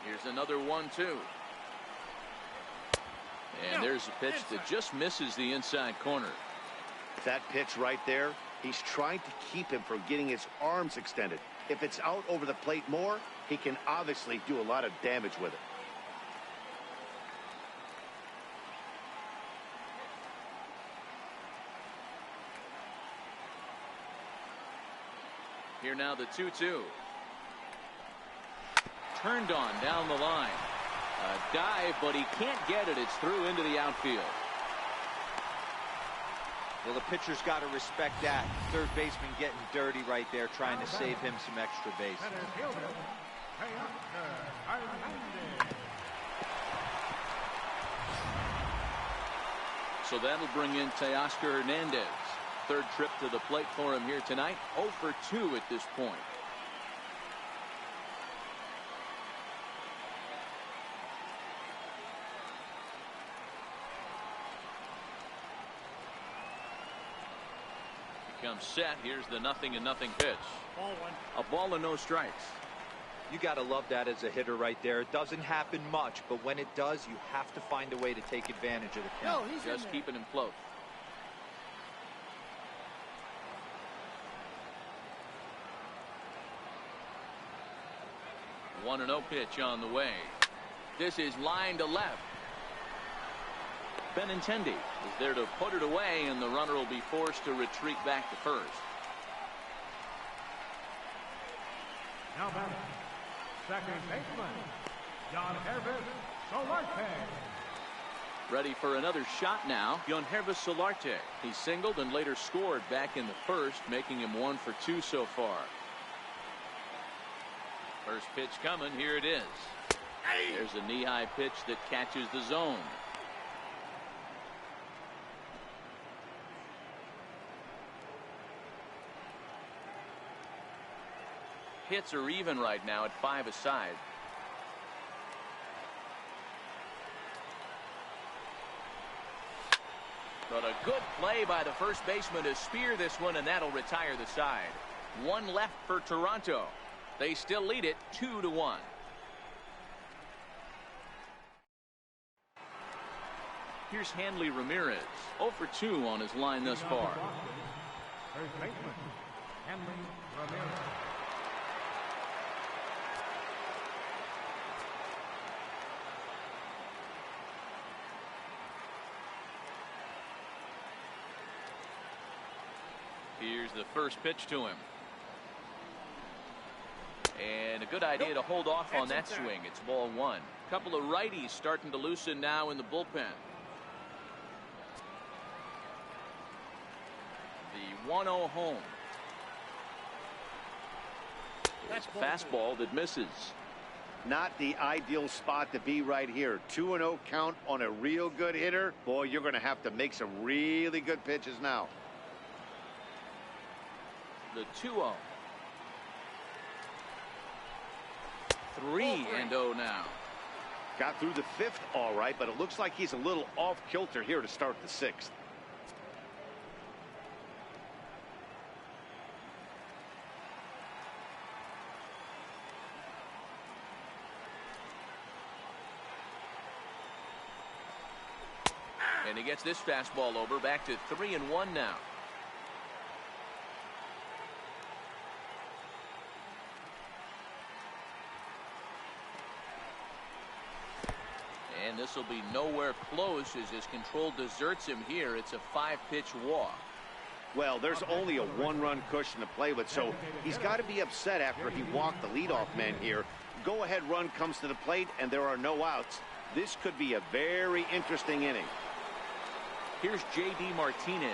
[SPEAKER 1] Here's another 1-2. And there's a pitch that just misses the inside corner.
[SPEAKER 2] That pitch right there, he's trying to keep him from getting his arms extended. If it's out over the plate more, he can obviously do a lot of damage with it.
[SPEAKER 1] Here now the 2-2. Turned on down the line. A dive, but he can't get it. It's through into the outfield.
[SPEAKER 3] Well, the pitcher's got to respect that. Third baseman getting dirty right there, trying to save him some extra base.
[SPEAKER 5] Center fielder, Teoscar Hernandez.
[SPEAKER 1] So that'll bring in Teoscar Hernandez. Third trip to the plate for him here tonight. 0 for 2 at this point. comes set. Here's the 0-0 pitch.
[SPEAKER 6] Ball one.
[SPEAKER 1] A ball and no strikes.
[SPEAKER 3] You got to love that as a hitter right there. It doesn't happen much, but when it does, you have to find a way to take advantage of the count.
[SPEAKER 6] No, he's
[SPEAKER 1] Just
[SPEAKER 6] in there.
[SPEAKER 1] keeping him close. 1-0 pitch on the way. This is line to left. Benintendi is there to put it away, and the runner will be forced to retreat back to first.
[SPEAKER 5] Now batting, second baseman, Yangervis Solarte.
[SPEAKER 1] Ready for another shot now. Yangervis Solarte. He singled and later scored back in the first, making him 1 for 2 so far. First pitch coming. Here it is. There's a knee-high pitch that catches the zone. Hits are even right now at 5 aside. But a good play by the first baseman to spear this one, and that'll retire the side. 1 left for Toronto. They still lead it 2-1. Here's Hanley Ramirez, 0 for 2 on his line thus far.
[SPEAKER 5] First baseman, Hanley Ramirez.
[SPEAKER 1] Here's the first pitch to him. And a good idea to hold off on that swing. It's ball 1. Couple of righties starting to loosen now in the bullpen. The 1-0 home. That's a fastball that misses.
[SPEAKER 2] Not the ideal spot to be right here. 2-0 count on a real good hitter. Boy, you're going to have to make some really good pitches now.
[SPEAKER 1] The 2-0. 3-0 now.
[SPEAKER 2] Got through the 5th all right, but it looks like he's a little off kilter here to start the 6th.
[SPEAKER 1] And he gets this fastball over. Back to 3-1 now. And this will be nowhere close as his control deserts him here. It's a 5-pitch walk.
[SPEAKER 2] Well, there's only a 1-run cushion to play with, so he's got to be upset after he walked the leadoff man here. Go-ahead run comes to the plate, and there are no outs. This could be a very interesting inning.
[SPEAKER 1] Here's J.D. Martinez.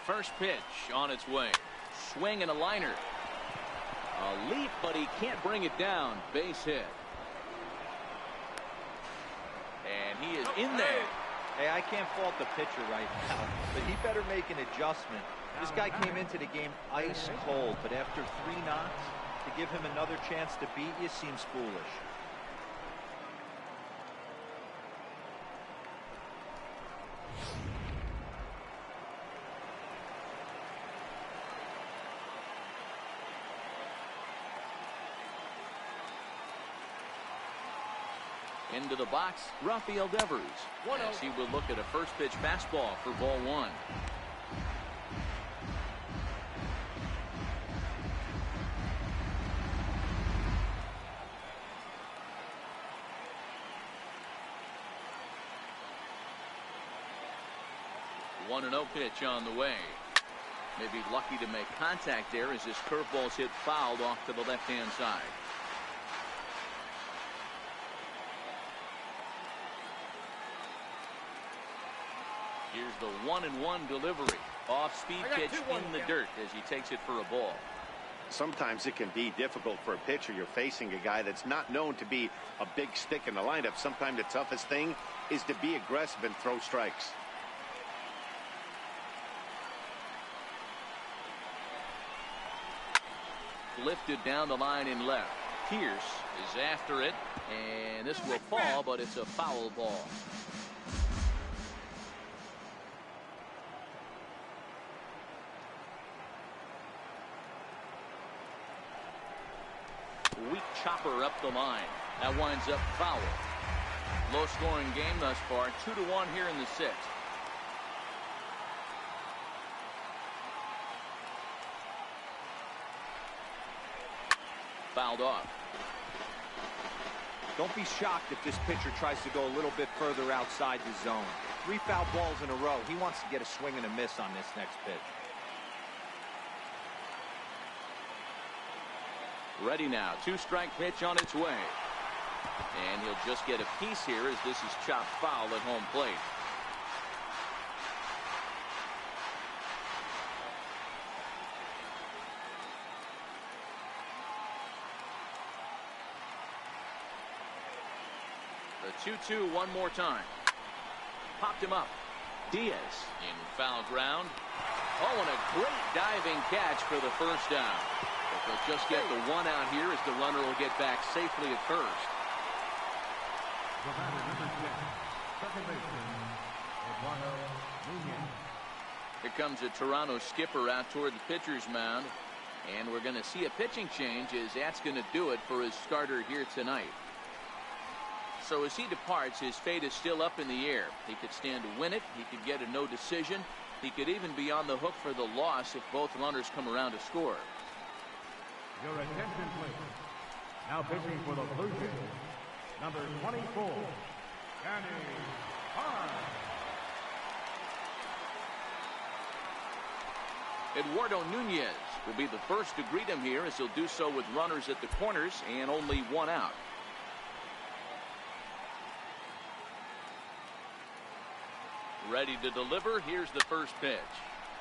[SPEAKER 1] First pitch on its way. Swing and a liner. A leap, but he can't bring it down. Base hit. And he is in there.
[SPEAKER 3] Hey, I can't fault the pitcher right now, but he better make an adjustment. This guy came into the game ice cold, but after 3 knocks, to give him another chance to beat you seems foolish.
[SPEAKER 1] Into the box, Rafael Devers. As he will look at a first pitch fastball for ball 1. One and 0 pitch on the way. Maybe lucky to make contact there as his curveball's hit fouled off to the left-hand side. Here's the 1-1 delivery. Off-speed pitch in the dirt as he takes it for a ball.
[SPEAKER 2] Sometimes it can be difficult for a pitcher. You're facing a guy that's not known to be a big stick in the lineup. Sometimes the toughest thing is to be aggressive and throw strikes.
[SPEAKER 1] Lifted down the line in left. Pierce is after it, and this will fall, but it's a foul ball. Weak chopper up the line. That winds up foul. Low scoring game thus far. 2-1 here in the sixth. Fouled off.
[SPEAKER 3] Don't be shocked if this pitcher tries to go a little bit further outside the zone. 3 foul balls in a row. He wants to get a swing and a miss on this next pitch.
[SPEAKER 1] Ready now. 2-strike pitch on its way. And he'll just get a piece here as this is chopped foul at home plate. The 2-2 one more time. Popped him up. Diaz in foul ground. Oh, and a great diving catch for the first down. But they'll just get the one out here as the runner will get back safely at first.
[SPEAKER 5] The batter, number 6, second baseman, Eduardo Nunez.
[SPEAKER 1] Here comes a Toronto skipper out toward the pitcher's mound. And we're going to see a pitching change as that's going to do it for his starter here tonight. So as he departs, his fate is still up in the air. He could stand to win it. He could get a no decision. He could even be on the hook for the loss if both runners come around to score.
[SPEAKER 5] Your attention, please. Now pitching for the Blue Jays, number 24, Danny Hart.
[SPEAKER 1] Eduardo Nunez will be the first to greet him here as he'll do so with runners at the corners and only one out. Ready to deliver. Here's the first pitch.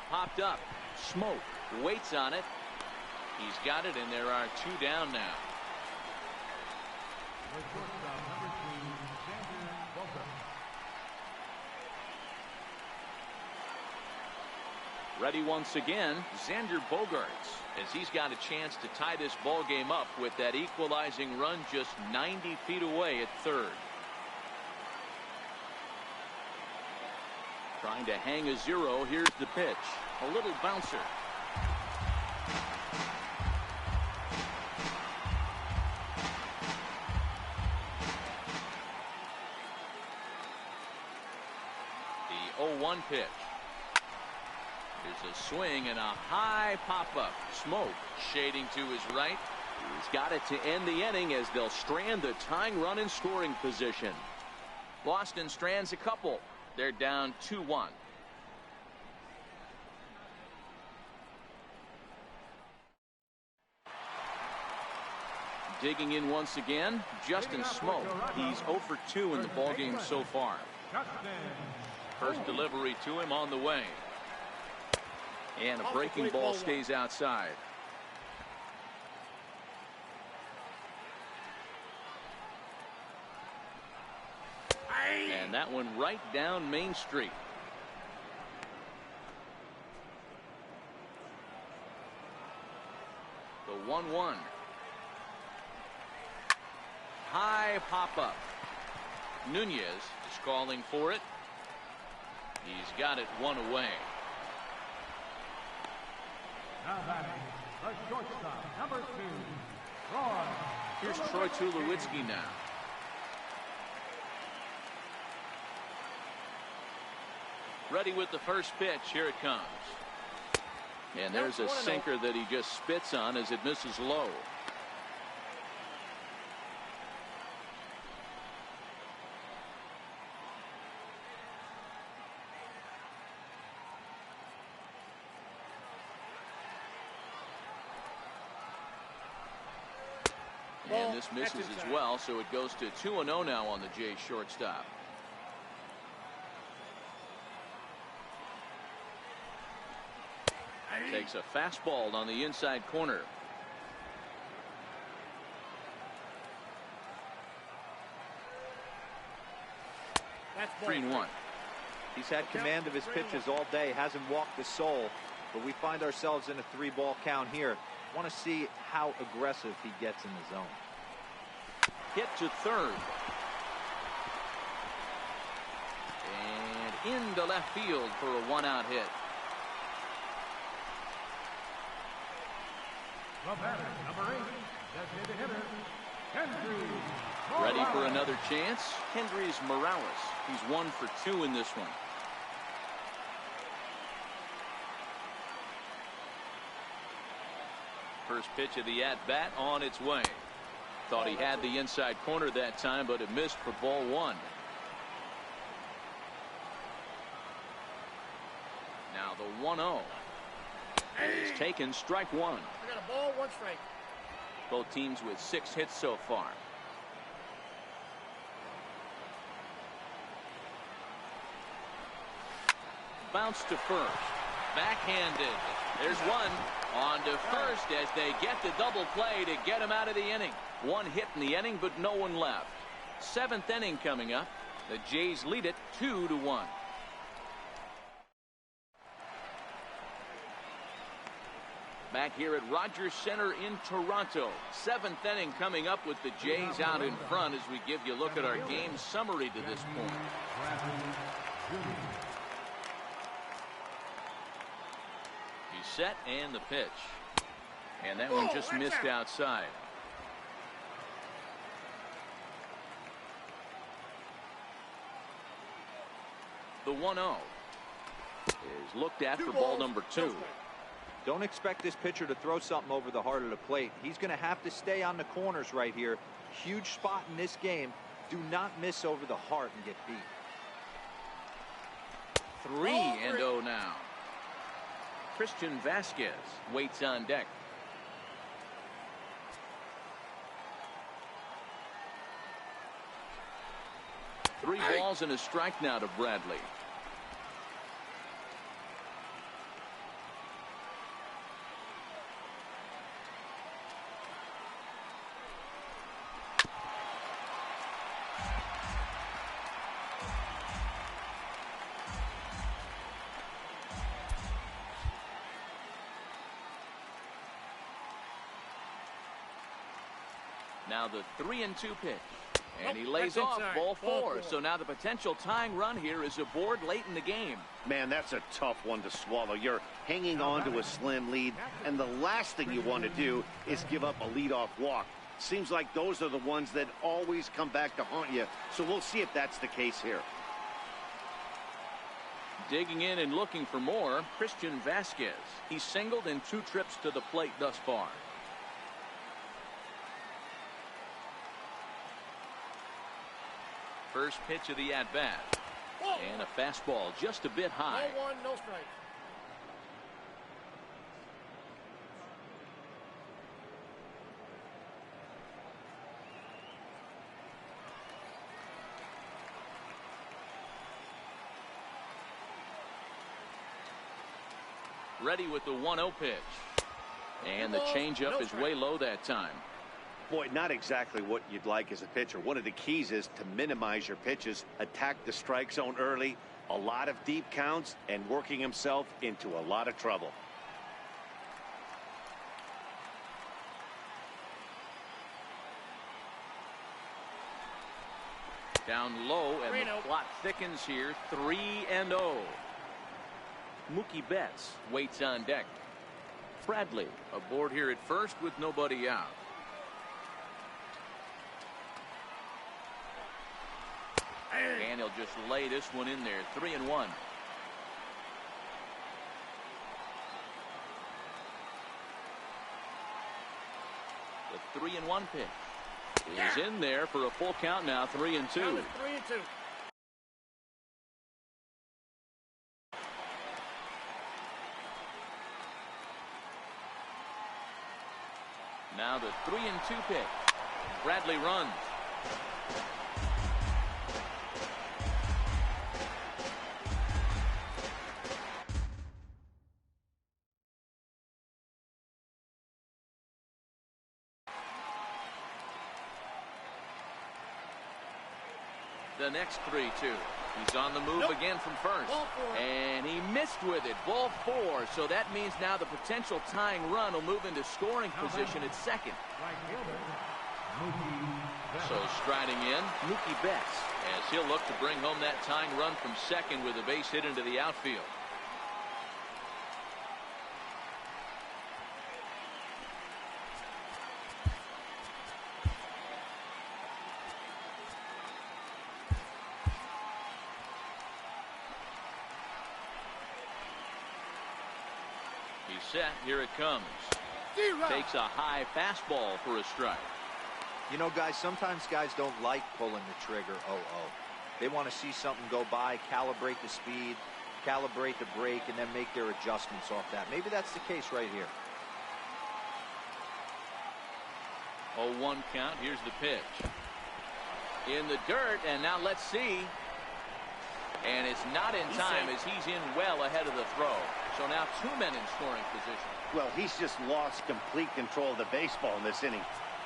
[SPEAKER 1] Popped up. Smoke. Waits on it. He's got it, and there are 2 down now.
[SPEAKER 5] The shortstop, number 2, Xander Bogaerts.
[SPEAKER 1] Ready once again, Xander Bogaerts, as he's got a chance to tie this ball game up with that equalizing run just 90 feet away at third. Trying to hang a 0. Here's the pitch. A little bouncer. The 0-1 pitch. There's a swing and a high pop-up. Smoke shading to his right. He's got it to end the inning as they'll strand the tying run in scoring position. Boston strands a couple. They're down 2-1. Digging in once again, Justin Smoke. He's 0 for 2 in the ballgame so far. First delivery to him on the way. And a breaking ball stays outside. And that one right down Main Street. The 1-1. High pop-up. Nunez is calling for it. He's got it 1 away.
[SPEAKER 5] Now batting, the shortstop, number 2, Troy.
[SPEAKER 1] Here's Troy Tulowitzki now. Ready with the first pitch. Here it comes. And there's a sinker that he just spits on as it misses low. And this misses as well, so it goes to 2-0 now on the Jays shortstop. Takes a fastball on the inside corner.
[SPEAKER 6] That's
[SPEAKER 1] 3-1.
[SPEAKER 3] He's had command of his pitches all day, hasn't walked a soul, but we find ourselves in a 3-ball count here. Want to see how aggressive he gets in the zone.
[SPEAKER 1] hit to third. And into left field for a one-out hit.
[SPEAKER 5] The batter, number 8, designated hitter, Kendrys
[SPEAKER 1] Ready for
[SPEAKER 5] Morales.
[SPEAKER 1] another chance. Kendrys Morales. He's 1 for 2 in this one. First pitch of the at-bat on its way. Thought he had the inside corner that time, but it missed for ball 1. Now the 1-0 is taken, strike 1.
[SPEAKER 6] I got a ball, 1 strike.
[SPEAKER 1] Both teams with 6 hits so far. Bounce to first. Backhanded. There's one. On to first as they get the double play to get him out of the inning. 1 hit in the inning, but no one left. 7th inning coming up. The Jays lead it 2-1. Back here at Rogers Center in Toronto. 7th inning coming up with the Jays out in front as we give you a look at our game summary to this point. He's set and the pitch. And that one just missed outside. The 1-0 is looked at for ball number 2.
[SPEAKER 3] Don't expect this pitcher to throw something over the heart of the plate. He's going to have to stay on the corners right here. Huge spot in this game. Do not miss over the heart and get beat.
[SPEAKER 1] 3-0 now. Christian Vasquez waits on deck. Three balls and a strike now to Bradley. Now the 3-2 pitch. And he lays off ball 4. So now the potential tying run here is aboard late in the game.
[SPEAKER 2] Man, that's a tough one to swallow. You're hanging on to a slim lead, and the last thing you want to do is give up a leadoff walk. Seems like those are the ones that always come back to haunt you. So we'll see if that's the case here.
[SPEAKER 1] Digging in and looking for more, Christian Vasquez. He's singled in 2 trips to the plate thus far. First pitch of the at-bat. And a fastball just a bit high.
[SPEAKER 6] No 1, no strike.
[SPEAKER 1] Ready with the 1-0 pitch. And the changeup is way low that time.
[SPEAKER 2] Boy, not exactly what you'd like as a pitcher. One of the keys is to minimize your pitches, attack the strike zone early, a lot of deep counts, and working himself into a lot of trouble.
[SPEAKER 1] Down low, and the plot thickens here. 3-0. Mookie Betts waits on deck. Bradley aboard here at first with nobody out. And he'll just lay this one in there. 3-1. The 3-1 pitch is in there for a full count now. 3-2.
[SPEAKER 6] 3-2.
[SPEAKER 1] Now the 3-2 pitch. Bradley runs. The next 3-2. He's on the move again from first. And he missed with it. Ball 4. So that means now the potential tying run will move into scoring position at second.
[SPEAKER 5] Right fielder, Mookie
[SPEAKER 1] So striding in, Mookie Betts, as he'll look to bring home that tying run from second with a base hit into the outfield. He's set. Here it comes. Takes a high fastball for a strike.
[SPEAKER 3] You know, guys, sometimes guys don't like pulling the trigger. They want to see something go by, calibrate the speed, calibrate the brake, and then make their adjustments off that. Maybe that's the case right here.
[SPEAKER 1] 0-1 count. Here's the pitch. In the dirt, and now let's see. And it's not in time as he's in well ahead of the throw. So now 2 men in scoring position.
[SPEAKER 2] Well, he's just lost complete control of the baseball in this inning.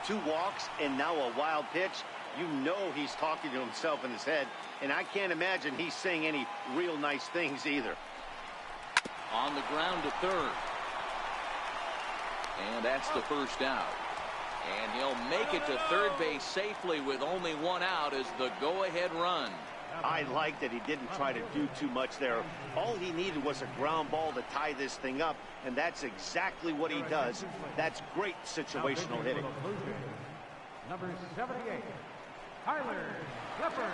[SPEAKER 2] 2 walks and now a wild pitch. You know he's talking to himself in his head, and I can't imagine he's saying any real nice things either.
[SPEAKER 1] On the ground to third. And that's the first out. And he'll make it to third base safely with only 1 out as the go-ahead run.
[SPEAKER 2] I like that he didn't try to do too much there. All he needed was a ground ball to tie this thing up, and that's exactly what he does. That's great situational hitting.
[SPEAKER 5] Number 78, Tyler Clippard.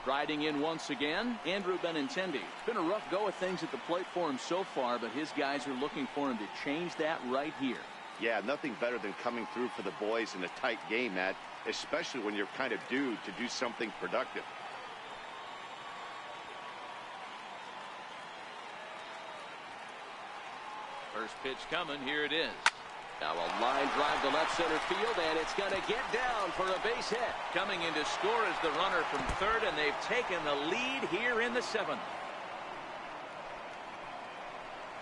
[SPEAKER 1] Striding in once again, Andrew Benintendi. It's been a rough go of things at the plate for him so far, but his guys are looking for him to change that right here.
[SPEAKER 2] Yeah, nothing better than coming through for the boys in a tight game, Matt, especially when you're kind of due to do something productive.
[SPEAKER 1] First pitch coming. Here it is. Now a line drive to left center field, and it's going to get down for a base hit. Coming in to score is the runner from third, and they've taken the lead here in the 7th.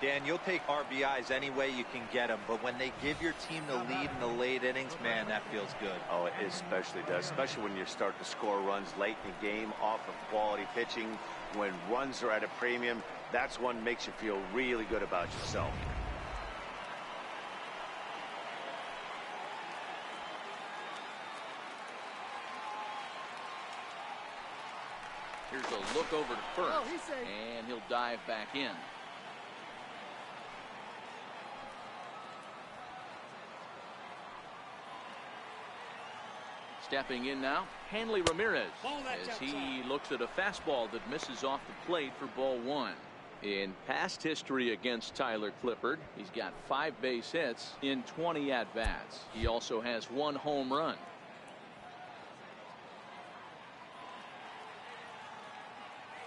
[SPEAKER 3] Dan, you'll take RBIs any way you can get them, but when they give your team the lead in the late innings, man, that feels good.
[SPEAKER 2] Oh, it especially does, especially when you start to score runs late in the game off of quality pitching. When runs are at a premium, that's what makes you feel really good about yourself.
[SPEAKER 1] Here's a look over to first, and he'll dive back in. Stepping in now, Hanley Ramirez, as he looks at a fastball that misses off the plate for ball 1. In past history against Tyler Clippard, he's got 5 base hits in 20 at-bats. He also has 1 home run.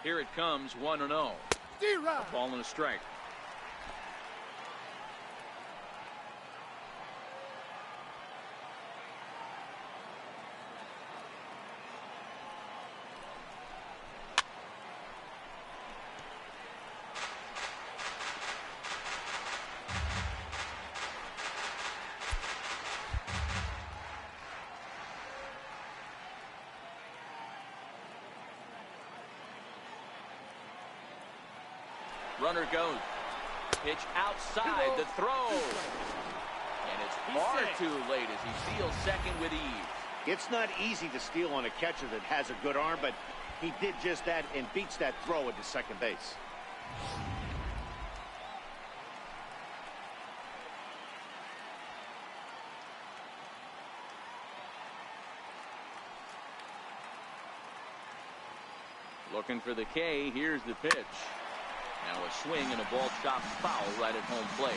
[SPEAKER 1] Here it comes, 1-0. A ball and a strike. Runner goes. Pitch outside the throw. And it's far too late as he steals second with ease.
[SPEAKER 2] It's not easy to steal on a catcher that has a good arm, but he did just that and beats that throw into second base.
[SPEAKER 1] Looking for the K. Here's the pitch. Now a swing and a ball chopped foul right at home plate.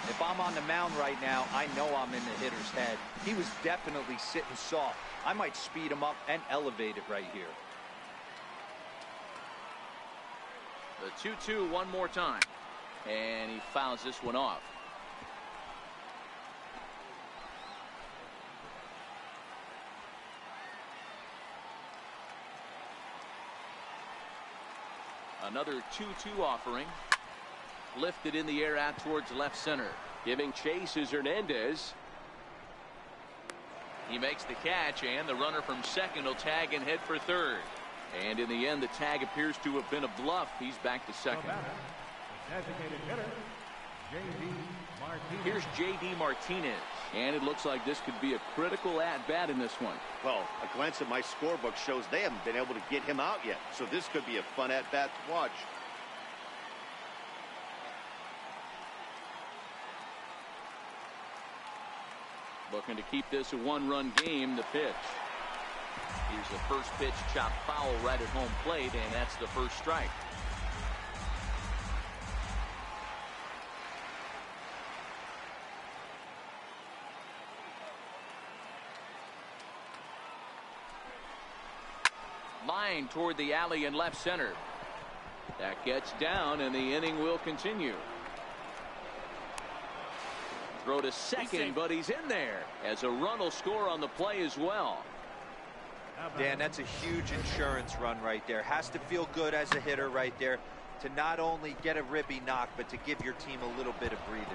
[SPEAKER 3] If I'm on the mound right now, I know I'm in the hitter's head. He was definitely sitting soft. I might speed him up and elevate it right here.
[SPEAKER 1] The 2-2 one more time. And he fouls this one off. Another 2-2 offering. Lifted in the air out towards left center.
[SPEAKER 4] Giving chase is Hernandez.
[SPEAKER 1] He makes the catch, and the runner from second will tag and head for third. And in the end, the tag appears to have been a bluff. He's back to second.
[SPEAKER 5] Designated hitter, J.D. Martinez.
[SPEAKER 1] Here's J.D. Martinez. And it looks like this could be a critical at-bat in this one.
[SPEAKER 2] Well, a glance at my scorebook shows they haven't been able to get him out yet. So this could be a fun at-bat to watch.
[SPEAKER 1] Looking to keep this a one-run game. The pitch. Here's the first pitch chopped foul right at home plate, and that's the first strike. Line toward the alley in left center. That gets down, and the inning will continue. Throw to second, but he's in there as a run will score on the play as well.
[SPEAKER 3] Dan, that's a huge insurance run right there. Has to feel good as a hitter right there to not only get a ribby knock, but to give your team a little bit of breathing.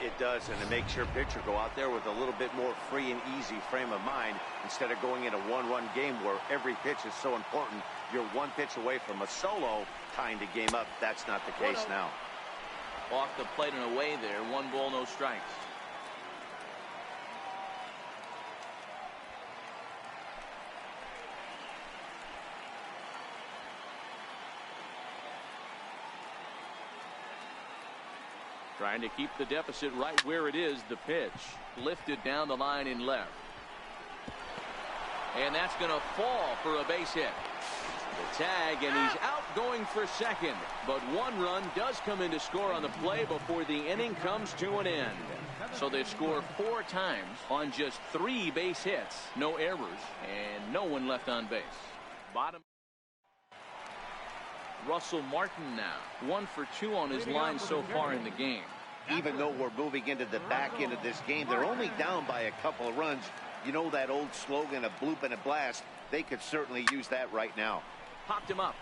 [SPEAKER 2] It does, and it makes your pitcher go out there with a little bit more free and easy frame of mind instead of going in a one-run game where every pitch is so important. You're one pitch away from a solo, tying the game up. That's not the case now.
[SPEAKER 1] Off the plate and away there. 1 ball, no strikes. Trying to keep the deficit right where it is. The pitch lifted down the line in left. And that's going to fall for a base hit. The tag, and he's out going for second. But 1 run does come in to score on the play before the inning comes to an end. So they score 4 times on just 3 base hits. No errors and no one left on base. Bottom. Russell Martin now 1 for 2 on his line so far in the game.
[SPEAKER 2] Even though we're moving into the back end of this game, they're only down by a couple of runs. You know that old slogan, a bloop and a blast. They could certainly use that right now.
[SPEAKER 1] Popped him up.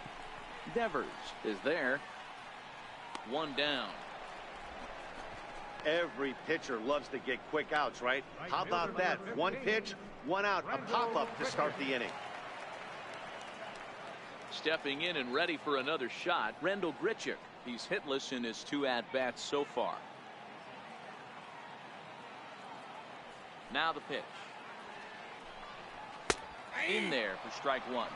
[SPEAKER 1] Devers is there. 1 down.
[SPEAKER 2] Every pitcher loves to get quick outs, right? How about that? 1 pitch, 1 out, a pop-up to start the inning.
[SPEAKER 1] Stepping in and ready for another shot, Randal Grichuk. He's hitless in his 2 at-bats so far. Now the pitch. In there for strike 1.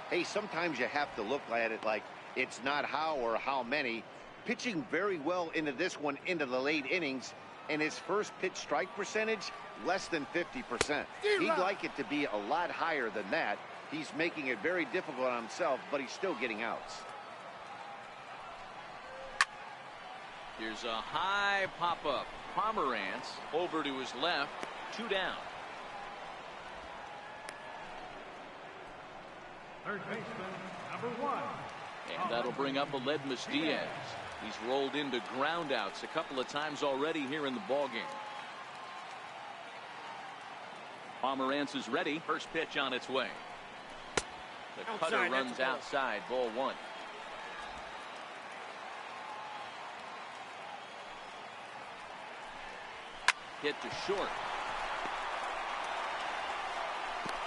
[SPEAKER 2] Hey, sometimes you have to look at it like it's not how or how many. Pitching very well into this one into the late innings, and his first pitch strike percentage less than 50%. He'd like it to be a lot higher than that. He's making it very difficult on himself, but he's still getting outs.
[SPEAKER 1] Here's a high pop-up. Pomerantz over to his left. 2 down.
[SPEAKER 5] Third baseman, number 1.
[SPEAKER 1] And that'll bring up Aledmys Diaz. He's rolled into groundouts a couple of times already here in the ballgame. Pomerantz is ready. First pitch on its way. The cutter runs outside. Ball 1. Hit to short.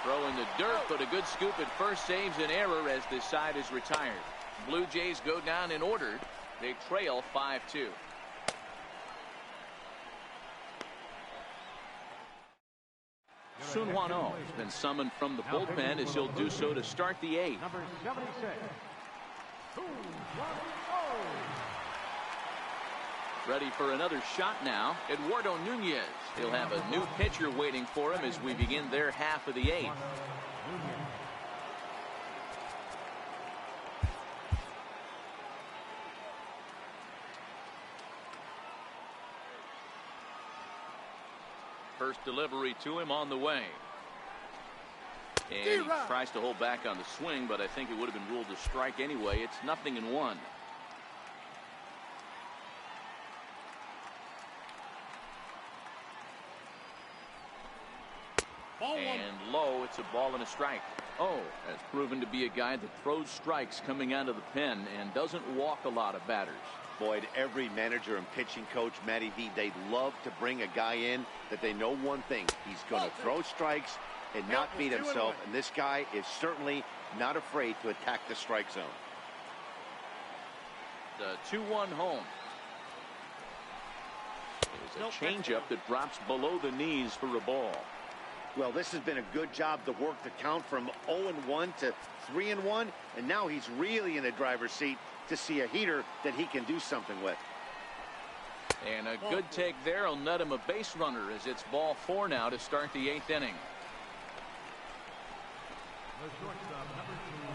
[SPEAKER 1] Throw in the dirt, but a good scoop at first saves an error as this side is retired. Blue Jays go down in order. They trail 5-2. Sun Hwan Oh has been summoned from the bullpen as he'll do so to start the 8th.
[SPEAKER 5] Number 76. Sun Hwan Oh.
[SPEAKER 1] Ready for another shot now. Eduardo Nunez. He'll have a new pitcher waiting for him as we begin their half of the 8th. First delivery to him on the way. And he tries to hold back on the swing, but I think it would have been ruled a strike anyway. It's 0-1.
[SPEAKER 6] Ball one.
[SPEAKER 1] And low, it's a ball and a strike. Oh, has proven to be a guy that throws strikes coming out of the pen and doesn't walk a lot of batters.
[SPEAKER 2] Boyd, every manager and pitching coach, Matty V, they love to bring a guy in that they know one thing. He's going to throw strikes and not beat himself. And this guy is certainly not afraid to attack the strike zone.
[SPEAKER 1] The 2-1 home. There's a changeup that drops below the knees for a ball.
[SPEAKER 2] Well, this has been a good job to work the count from 0-1 to 3-1, and now he's really in the driver's seat to see a heater that he can do something with.
[SPEAKER 1] And a good take there will net him a base runner as it's ball 4 now to start the 8th inning.
[SPEAKER 5] The shortstop, number 2,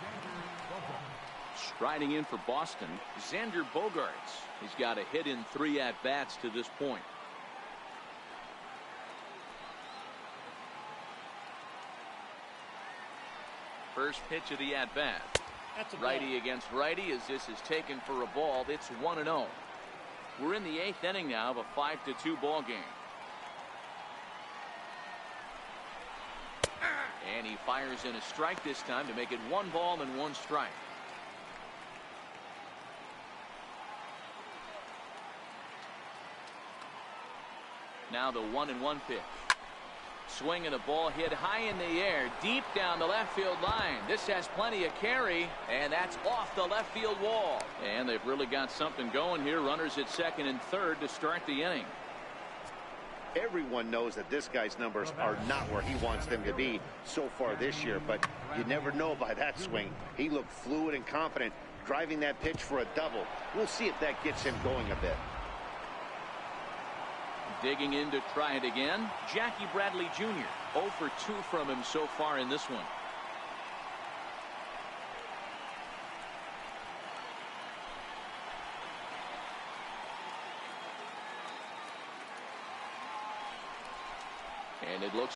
[SPEAKER 5] Xander Bogaerts.
[SPEAKER 1] Striding in for Boston, Xander Bogaerts. He's got a hit in 3 at-bats to this point. First pitch of the at-bat. Righty against righty as this is taken for a ball. It's 1-0. We're in the 8th inning now of a 5-2 ball game. And he fires in a strike this time to make it 1 ball and 1 strike. Now the 1-1 pitch. Swing and a ball hit high in the air, deep down the left field line. This has plenty of carry, and that's off the left field wall. And they've really got something going here. Runners at second and third to start the inning.
[SPEAKER 2] Everyone knows that this guy's numbers are not where he wants them to be so far this year, but you never know by that swing. He looked fluid and confident, driving that pitch for a double. We'll see if that gets him going a bit.
[SPEAKER 1] Digging in to try it again, Jackie Bradley Jr. 0 for 2 from him so far in this one. And it looks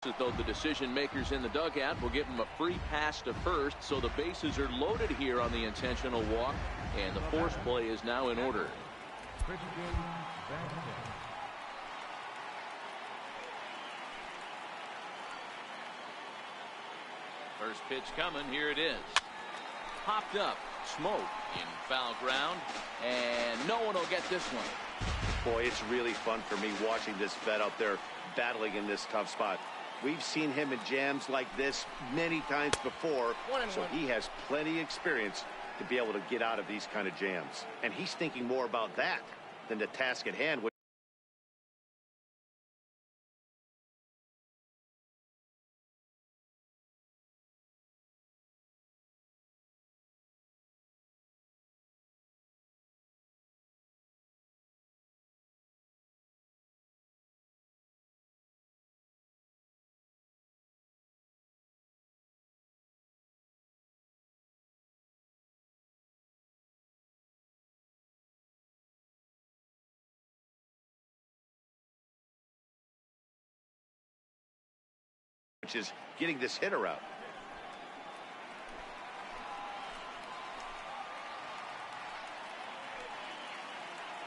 [SPEAKER 1] as though the decision makers in the dugout will give him a free pass to first, so the bases are loaded here on the intentional walk, and the force play is now in order.
[SPEAKER 5] Christian Vazquez.
[SPEAKER 1] First pitch coming. Here it is. Popped up. Smoke in foul ground. And no one will get this one.
[SPEAKER 2] Boy, it's really fun for me watching this vet out there battling in this tough spot. We've seen him in jams like this many times before, so he has plenty of experience to be able to get out of these kind of jams. And he's thinking more about that than the task at hand. Which is getting this hitter out.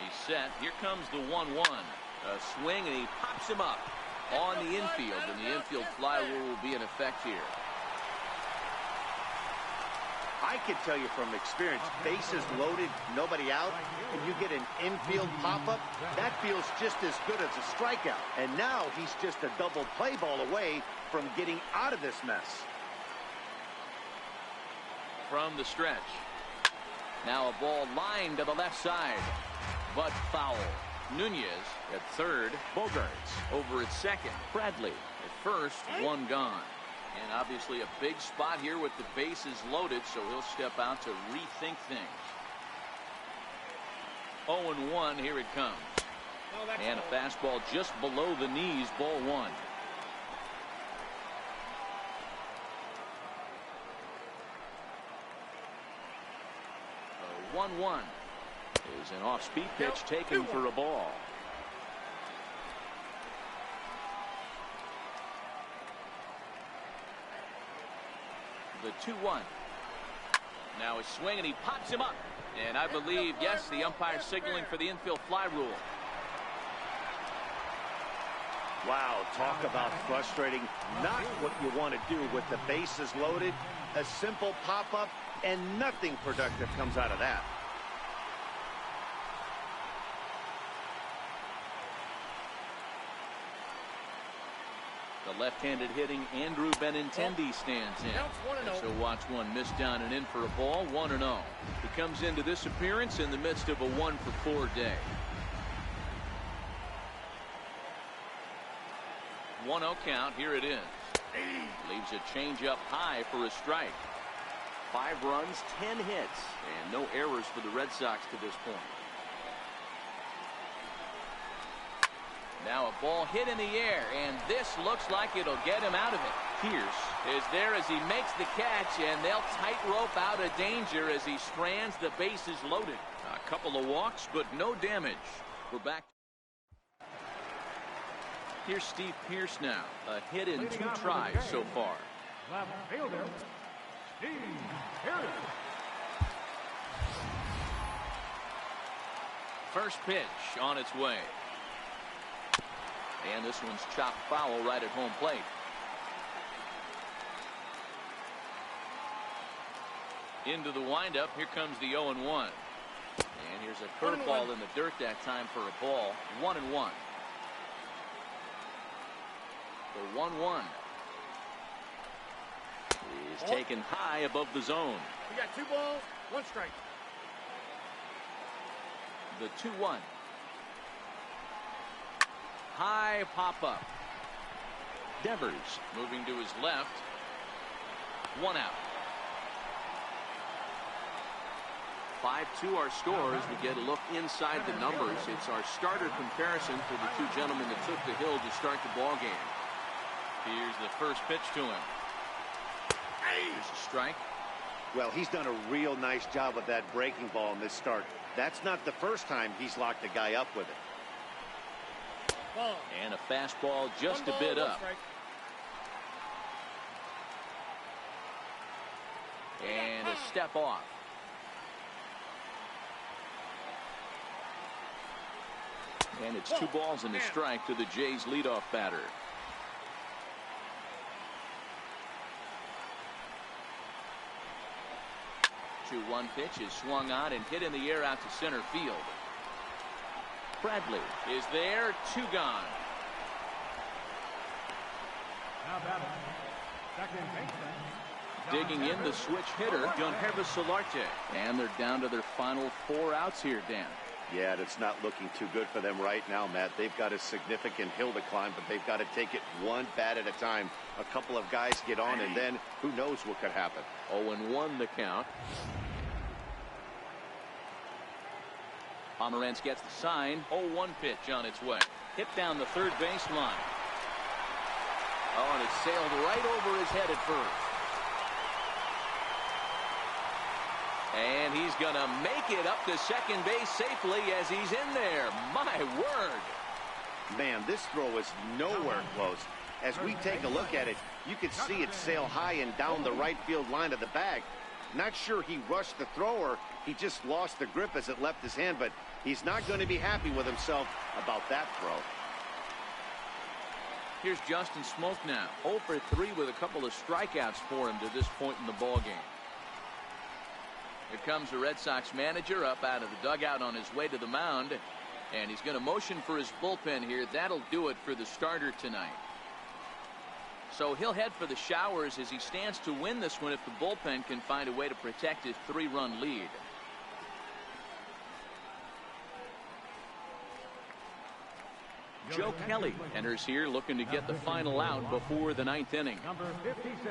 [SPEAKER 1] He's set. Here comes the 1-1. A swing, and he pops him up on the infield, and the infield fly rule will be in effect here.
[SPEAKER 2] I can tell you from experience, bases loaded, nobody out, and you get an infield pop-up, that feels just as good as a strikeout. And now he's just a double play ball away from getting out of this mess.
[SPEAKER 1] From the stretch. Now a ball lined to the left side, but foul. Nunez at third. Bogarts over at second. Bradley at first. One gone. And obviously a big spot here with the bases loaded, so he'll step out to rethink things. 0-1, here it comes. And a fastball just below the knees, ball one. A 1-1 is an off-speed pitch taken for a ball. The 2-1. Now a swing, and he pops him up. And I believe, yes, the umpire signaling for the infield fly rule.
[SPEAKER 2] Wow, talk about frustrating. Not what you want to do with the bases loaded. A simple pop-up, and nothing productive comes out of that.
[SPEAKER 1] The left-handed hitting Andrew Benintendi stands in. And so watch one miss down and in for a ball. 1-0. He comes into this appearance in the midst of a 1-for-4 day. 1-0 count. Here it is. Leaves a changeup high for a strike. 5 runs, 10 hits, and no errors for the Red Sox to this point. Now a ball hit in the air, and this looks like it'll get him out of it. Pierce is there as he makes the catch, and they'll tightrope out of danger as he strands the bases loaded. A couple of walks, but no damage. We're back. Here's Steve Pierce now. A hit in 2 tries so far.
[SPEAKER 5] Left fielder, Steve Pierce.
[SPEAKER 1] First pitch on its way. And this one's chopped foul right at home plate. Into the windup. Here comes the 0-1. And here's a curveball in the dirt that time for a ball. 1-1. The 1-1 is taken high above the zone.
[SPEAKER 6] We got 2 balls, 1 strike.
[SPEAKER 1] The 2-1. High pop-up. Devers moving to his left. 1 out. 5-2 our scores. We get a look inside the numbers. It's our starter comparison for the 2 gentlemen that took the hill to start the ball game. Here's the first pitch to him. Here's a strike.
[SPEAKER 2] Well, he's done a real nice job with that breaking ball in this start. That's not the first time he's locked a guy up with it.
[SPEAKER 1] And a fastball just a bit up. And a step off. And it's 2 balls and a strike to the Jays leadoff batter. The 2-1 pitch is swung on and hit in the air out to center field. Bradley is there. 2 gone.
[SPEAKER 5] Now batting, second baseman.
[SPEAKER 1] Digging in the switch hitter, Yangervis Solarte. And they're down to their final 4 outs here, Dan.
[SPEAKER 2] Yeah, it's not looking too good for them right now, Matt. They've got a significant hill to climb, but they've got to take it one bat at a time. A couple of guys get on, and then who knows what could happen.
[SPEAKER 1] 0-1 the count. Pomeranz gets the sign. 0-1 pitch on its way. Hit down the third baseline. Oh, and it sailed right over his head at first. And he's going to make it up to second base safely as he's in there. My word.
[SPEAKER 2] Man, this throw is nowhere close. As we take a look at it, you can see it sail high and down the right field line of the bag. Not sure he rushed the thrower. He just lost the grip as it left his hand, but he's not going to be happy with himself about that throw.
[SPEAKER 1] Here's Justin Smoak now. 0 for 3 with a couple of strikeouts for him to this point in the ballgame. Here comes the Red Sox manager up out of the dugout on his way to the mound. And he's going to motion for his bullpen here. That'll do it for the starter tonight. So he'll head for the showers as he stands to win this one if the bullpen can find a way to protect his 3-run lead. Joe Kelly enters here looking to get the final out before the 9th inning.
[SPEAKER 5] Number 56,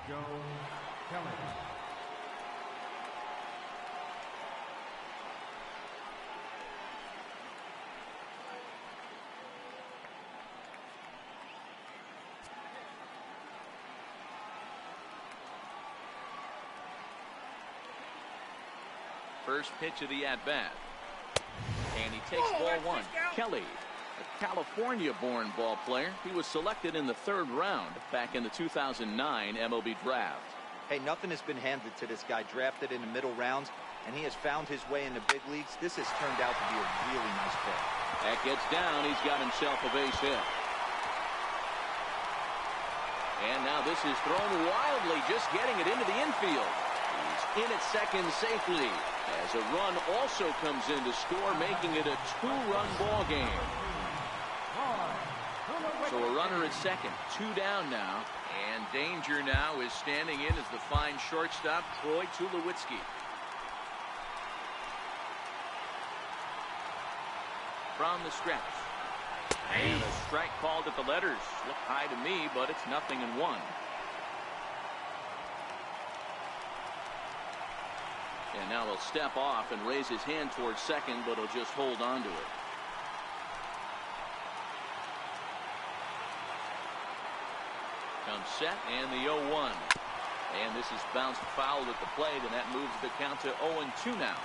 [SPEAKER 5] Joe Kelly.
[SPEAKER 1] First pitch of the at-bat. And he takes ball 1. Kelly, a California-born ball player. He was selected in the 3rd round back in the 2009 MLB draft.
[SPEAKER 3] Hey, nothing has been handed to this guy. Drafted in the middle rounds, and he has found his way in the big leagues. This has turned out to be a really nice play.
[SPEAKER 1] That gets down. He's got himself a base hit. And now this is thrown wildly, just getting it into the infield. He's in at second safely, as a run also comes in to score, making it a 2-run ball game. So a runner at second, 2 down now, and danger now is standing in as the fine shortstop Troy Tulowitzki. From the stretch. And a strike called at the letters. Looked high to me, but it's 0-1. And now he'll step off and raise his hand towards second, but he'll just hold on to it. Comes set and the 0-1. And this is bounced foul at the plate, and that moves the count to 0-2 now.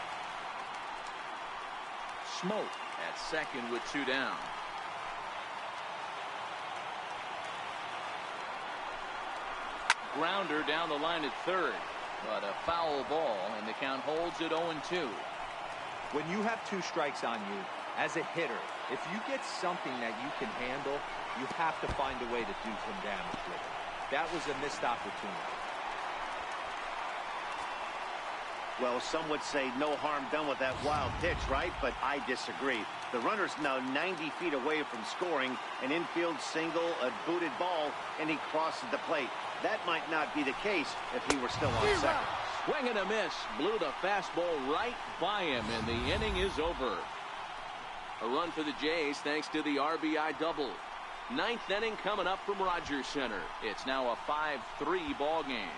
[SPEAKER 1] Smoak at second with 2 down. Grounder down the line at third. But a foul ball, and the count holds at 0-2.
[SPEAKER 3] When you have 2 strikes on you, as a hitter, if you get something that you can handle, you have to find a way to do some damage with it. That was a missed opportunity.
[SPEAKER 2] Well, some would say no harm done with that wild pitch, right? But I disagree. The runner's now 90 feet away from scoring. An infield single, a booted ball, and he crosses the plate. That might not be the case if he were still on second.
[SPEAKER 1] Swing and a miss. Blew the fastball right by him, and the inning is over. A run for the Jays thanks to the RBI double. 9th inning coming up from Rogers Center. It's now a 5-3 ball game.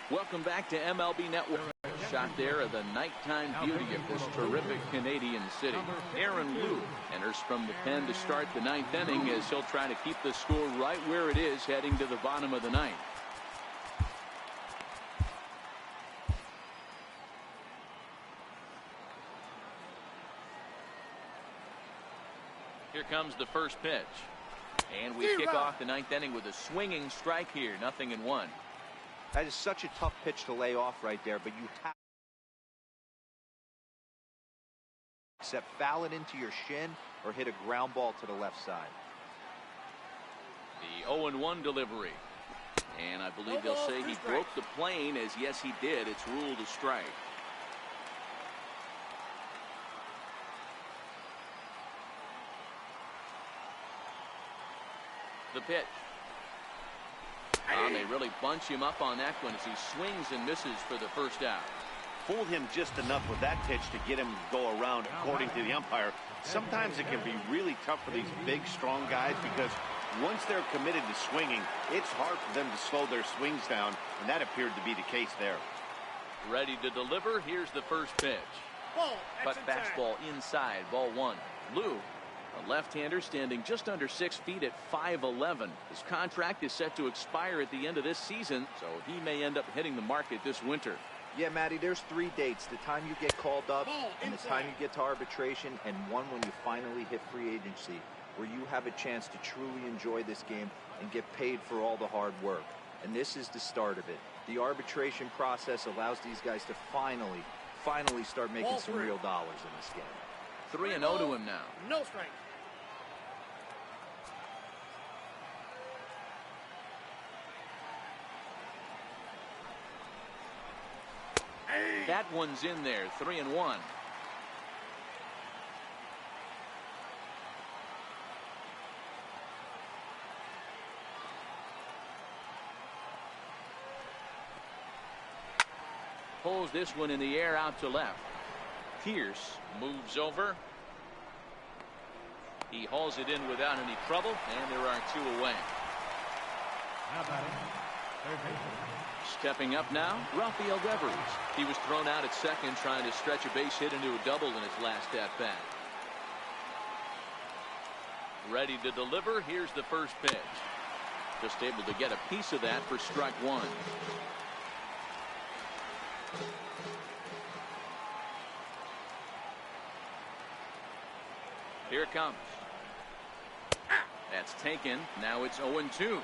[SPEAKER 1] Welcome back to MLB Network. Shot there of the nighttime beauty of this terrific Canadian city. Aaron Liu enters from the pen to start the 9th inning as he'll try to keep the score right where it is heading to the bottom of the 9th. Here comes the first pitch. And we kick off the 9th inning with a swinging strike here. 0-1.
[SPEAKER 3] That is such a tough pitch to lay off right there, but you have except foul it into your shin or hit a ground ball to the left side.
[SPEAKER 1] The 0-1 delivery. And I believe they'll say he broke the plane, as yes he did. It's ruled a strike. The pitch. They really bunch him up on that one as he swings and misses for the first out.
[SPEAKER 2] Fooled him just enough with that pitch to get him to go around, according to the umpire. Sometimes it can be really tough for these big, strong guys because once they're committed to swinging, it's hard for them to slow their swings down, and that appeared to be the case there.
[SPEAKER 1] Ready to deliver. Here's the first pitch. Cut fastball inside, ball one. Lou, a left-hander standing just under 6 feet at 5'11". His contract is set to expire at the end of this season, so he may end up hitting the market this winter.
[SPEAKER 3] Yeah, Matty, there's 3 dates. The time you get called up, and the time you get to arbitration, and one when you finally hit free agency, where you have a chance to truly enjoy this game and get paid for all the hard work. And this is the start of it. The arbitration process allows these guys to finally start making some real dollars in this game.
[SPEAKER 1] 3-0 to him now.
[SPEAKER 6] No strike.
[SPEAKER 1] That one's in there. 3-1. Pulls this one in the air out to left. Pierce moves over. He hauls it in without any trouble, and there are 2 away.
[SPEAKER 5] Now batting, third baseman.
[SPEAKER 1] Stepping up now, Rafael Devers. He was thrown out at second trying to stretch a base hit into a double in his last at-bat. Ready to deliver. Here's the first pitch. Just able to get a piece of that for strike one. Here it comes. That's taken. Now it's 0-2.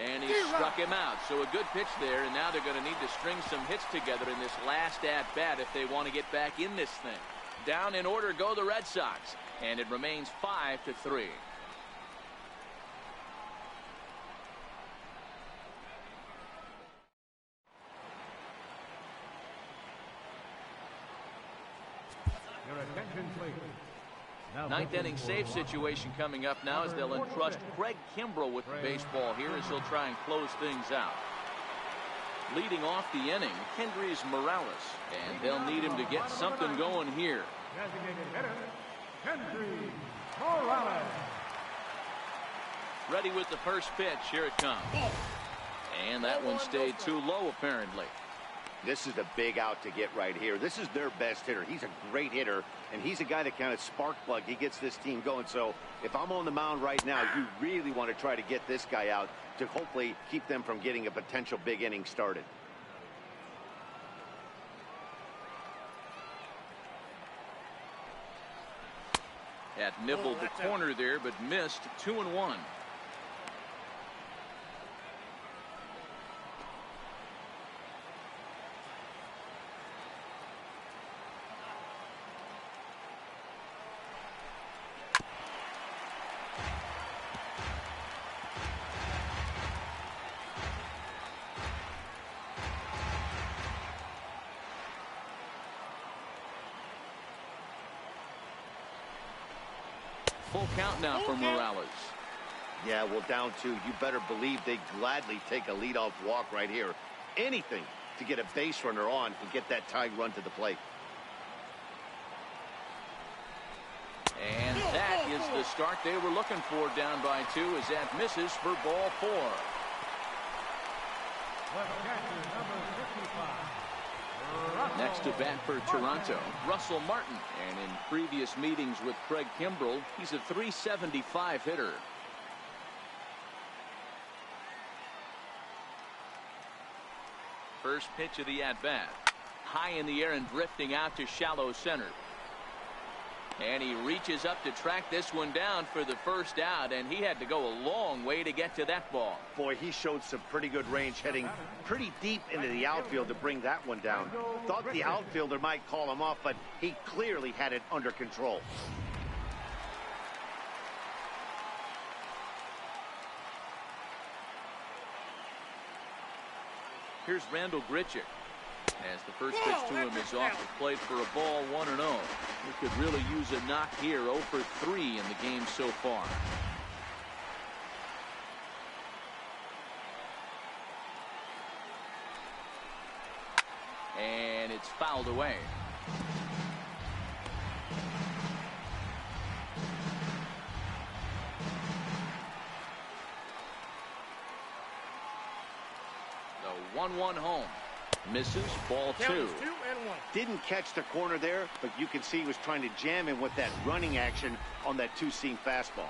[SPEAKER 1] And he struck him out. So a good pitch there, and now they're going to need to string some hits together in this last at-bat if they want to get back in this thing. Down in order go the Red Sox, and it remains 5-3.
[SPEAKER 5] Your attention, please. Now
[SPEAKER 1] Ninth
[SPEAKER 5] pitching
[SPEAKER 1] inning
[SPEAKER 5] for
[SPEAKER 1] save
[SPEAKER 5] Washington.
[SPEAKER 1] situation coming up now as they'll entrust Craig Kimbrel with the baseball here as he'll try and close things out. Leading off the inning, Hendrys Morales, and they'll need him to get something going here.
[SPEAKER 5] Designated hitter, Hendrys Morales.
[SPEAKER 1] Ready with the first pitch. Here it comes. And that one stayed too low apparently.
[SPEAKER 2] This is a big out to get right here. This is their best hitter. He's a great hitter, and he's a guy that kind of spark plug. He gets this team going. So if I'm on the mound right now, you really want to try to get this guy out to hopefully keep them from getting a potential big inning started.
[SPEAKER 1] Had nibbled the corner there, but missed. 2-1. Full count now for Morales.
[SPEAKER 2] Yeah, well, down 2. You better believe they gladly take a leadoff walk right here. Anything to get a base runner on and get that tag run to the plate.
[SPEAKER 1] And that is the start they were looking for. Down by 2 as that misses for ball 4.
[SPEAKER 5] The catcher, number 55.
[SPEAKER 1] Next to bat for Toronto, Russell Martin. And in previous meetings with Craig Kimbrel, he's a .375 hitter. First pitch of the at-bat. high in the air and drifting out to shallow center. And he reaches up to track this one down for the first out, and he had to go a long way to get to that ball.
[SPEAKER 2] Boy, he showed some pretty good range, heading pretty deep into the outfield to bring that one down. Thought the outfielder might call him off, but he clearly had it under control.
[SPEAKER 1] Here's Randall Grichuk. As the first pitch to him is off the plate for a ball, 1-0. He could really use a knock here. 0 for 3 in the game so far. And it's fouled away. The 1-1 home. Misses, ball 2.
[SPEAKER 2] Didn't catch the corner there, but you can see he was trying to jam him with that running action on that two-seam fastball.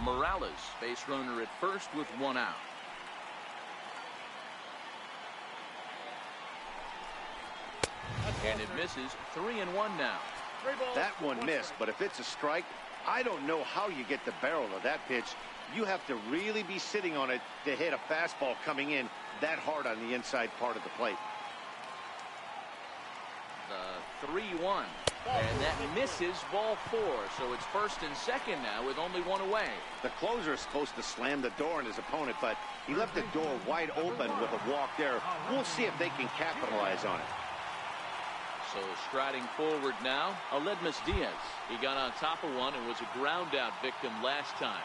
[SPEAKER 1] Morales, base runner at first with 1 out. And it misses. 3-1 now.
[SPEAKER 2] That one missed, but if it's a strike, I don't know how you get the barrel of that pitch. You have to really be sitting on it to hit a fastball coming in that hard on the inside part of the plate.
[SPEAKER 1] The 3-1. And that misses, ball 4. So it's first and second now with only 1 away.
[SPEAKER 2] The closer is supposed to slam the door on his opponent, but he left the door wide open with a walk there. We'll see if they can capitalize on it.
[SPEAKER 1] So striding forward now, Aledmys Diaz. He got on top of one and was a ground out victim last time.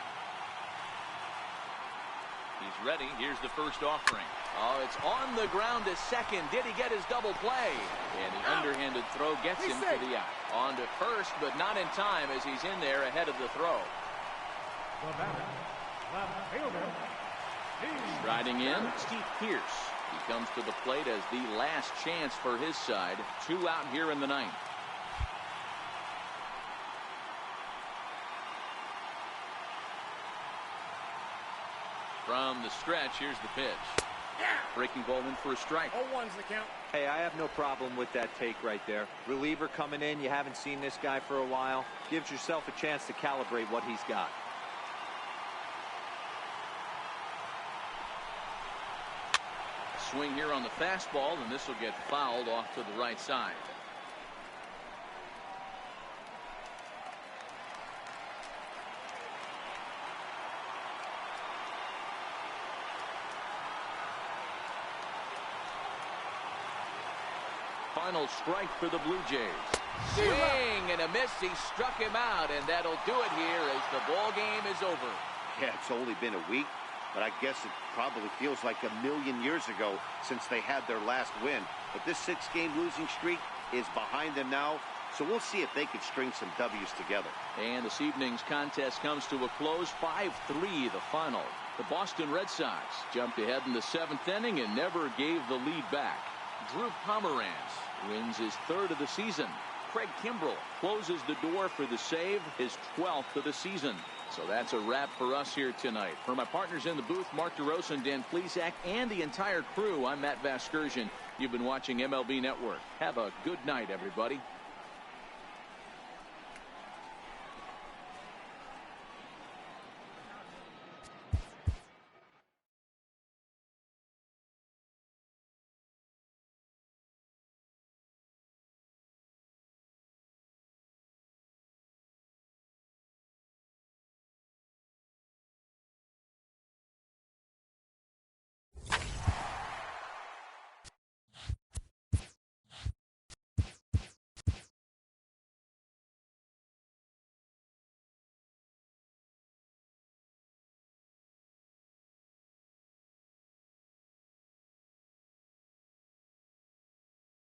[SPEAKER 1] He's ready. Here's the first offering. Oh, it's on the ground to second. Did he get his double play? And the underhanded throw gets him for the out. On to first, but not in time as he's in there ahead of the throw. Striding in, Steve Pearce. He comes to the plate as the last chance for his side. 2 out here in the 9th. From the stretch, here's the pitch. Breaking ball in for a strike.
[SPEAKER 6] 0-1's the count.
[SPEAKER 3] Hey, I have no problem with that take right there. Reliever coming in. You haven't seen this guy for a while. Gives yourself a chance to calibrate what he's got.
[SPEAKER 1] Swing here on the fastball, and this will get fouled off to the right side. Final strike for the Blue Jays. Swing and a miss. He struck him out, and that'll do it here as the ball game is over.
[SPEAKER 2] Yeah, it's only been a week, but I guess it probably feels like a million years ago since they had their last win. But this 6-game losing streak is behind them now, so we'll see if they can string some W's together.
[SPEAKER 1] And this evening's contest comes to a close. 5-3 the final. The Boston Red Sox jumped ahead in the 7th inning and never gave the lead back. Drew Pomeranz wins his 3rd of the season. Craig Kimbrell closes the door for the save, his 12th of the season. So that's a wrap for us here tonight. For my partners in the booth, Mark DeRosa and Dan Plesac, and the entire crew, I'm Matt Vasgersian. You've been watching MLB Network. Have a good night, everybody.